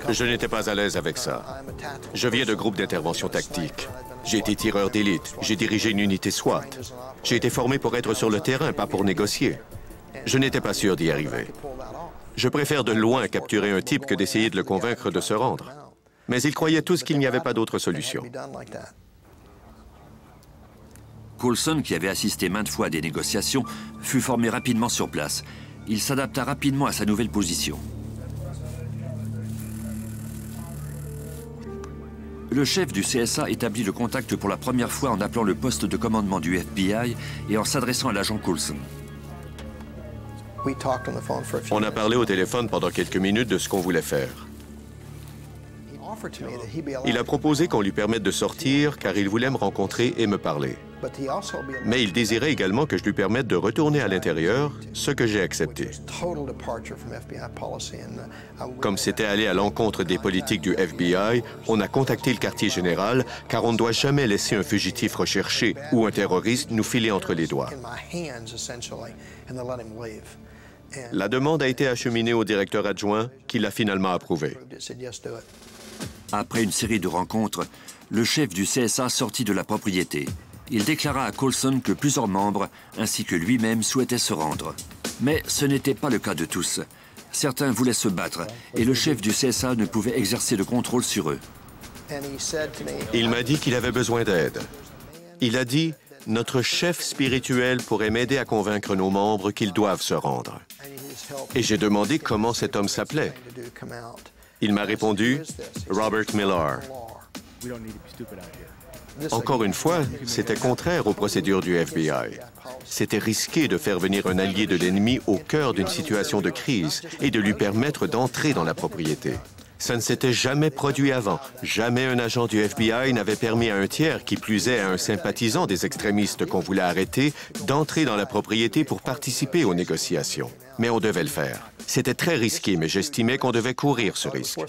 Je n'étais pas à l'aise avec ça. Je viens de groupes d'intervention tactique. J'ai été tireur d'élite, j'ai dirigé une unité SWAT. J'ai été formé pour être sur le terrain, pas pour négocier. Je n'étais pas sûr d'y arriver. Je préfère de loin capturer un type que d'essayer de le convaincre de se rendre. Mais ils croyaient tous qu'il n'y avait pas d'autre solution. Coulson, qui avait assisté maintes fois à des négociations, fut formé rapidement sur place. Il s'adapta rapidement à sa nouvelle position. Le chef du CSA établit le contact pour la première fois en appelant le poste de commandement du FBI et en s'adressant à l'agent Coulson. On a parlé au téléphone pendant quelques minutes de ce qu'on voulait faire. Il a proposé qu'on lui permette de sortir car il voulait me rencontrer et me parler. Mais il désirait également que je lui permette de retourner à l'intérieur, ce que j'ai accepté. Comme c'était allé à l'encontre des politiques du FBI, on a contacté le quartier général car on ne doit jamais laisser un fugitif recherché ou un terroriste nous filer entre les doigts. La demande a été acheminée au directeur adjoint qui l'a finalement approuvée. Après une série de rencontres, le chef du CSA sortit de la propriété. Il déclara à Coulson que plusieurs membres, ainsi que lui-même, souhaitaient se rendre. Mais ce n'était pas le cas de tous. Certains voulaient se battre, et le chef du CSA ne pouvait exercer de contrôle sur eux. Il m'a dit qu'il avait besoin d'aide. Il a dit « Notre chef spirituel pourrait m'aider à convaincre nos membres qu'ils doivent se rendre. » Et j'ai demandé comment cet homme s'appelait. Il m'a répondu « Robert Millar ». Encore une fois, c'était contraire aux procédures du FBI. C'était risqué de faire venir un allié de l'ennemi au cœur d'une situation de crise et de lui permettre d'entrer dans la propriété. Ça ne s'était jamais produit avant. Jamais un agent du FBI n'avait permis à un tiers, qui plus est à un sympathisant des extrémistes qu'on voulait arrêter, d'entrer dans la propriété pour participer aux négociations. Mais on devait le faire. C'était très risqué, mais j'estimais qu'on devait courir ce risque.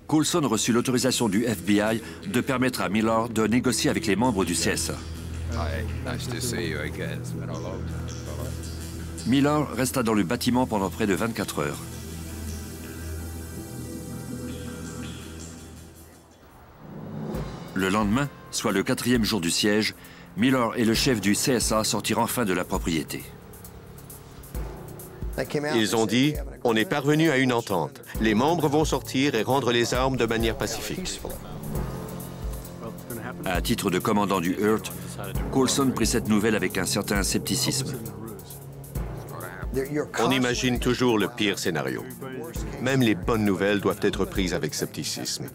Coulson reçut l'autorisation du FBI de permettre à Millar de négocier avec les membres du CSA. Millar resta dans le bâtiment pendant près de 24 heures. Le lendemain, soit le 4e jour du siège, Millar et le chef du CSA sortirent enfin de la propriété. Ils ont dit « On est parvenu à une entente. Les membres vont sortir et rendre les armes de manière pacifique. » À titre de commandant du HURT, Coulson prit cette nouvelle avec un certain scepticisme. On imagine toujours le pire scénario. Même les bonnes nouvelles doivent être prises avec scepticisme.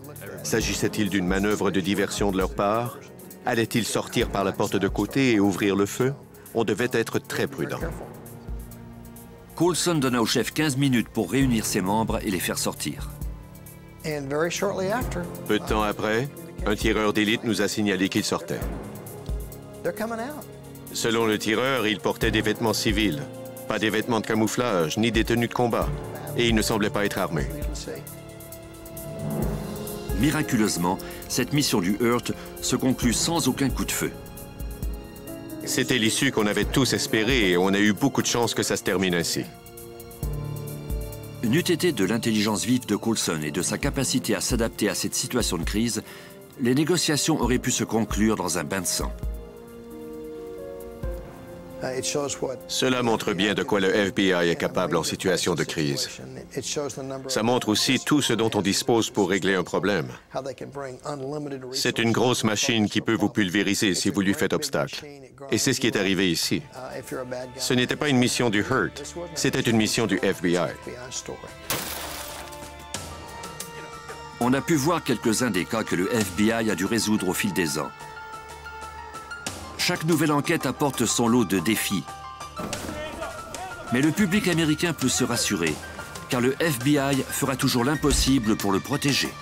S'agissait-il d'une manœuvre de diversion de leur part? Allaient-ils sortir par la porte de côté et ouvrir le feu? On devait être très prudent. Coulson donna au chef 15 minutes pour réunir ses membres et les faire sortir. Peu de temps après, un tireur d'élite nous a signalé qu'il sortait. Selon le tireur, il portait des vêtements civils, pas des vêtements de camouflage, ni des tenues de combat, et il ne semblait pas être armé. Miraculeusement, cette mission du HURT se conclut sans aucun coup de feu. C'était l'issue qu'on avait tous espérée et on a eu beaucoup de chance que ça se termine ainsi. N'eût été de l'intelligence vive de Coulson et de sa capacité à s'adapter à cette situation de crise, les négociations auraient pu se conclure dans un bain de sang. Cela montre bien de quoi le FBI est capable en situation de crise. Ça montre aussi tout ce dont on dispose pour régler un problème. C'est une grosse machine qui peut vous pulvériser si vous lui faites obstacle. Et c'est ce qui est arrivé ici. Ce n'était pas une mission du Hurt, c'était une mission du FBI. On a pu voir quelques-uns des cas que le FBI a dû résoudre au fil des ans. Chaque nouvelle enquête apporte son lot de défis. Mais le public américain peut se rassurer, car le FBI fera toujours l'impossible pour le protéger.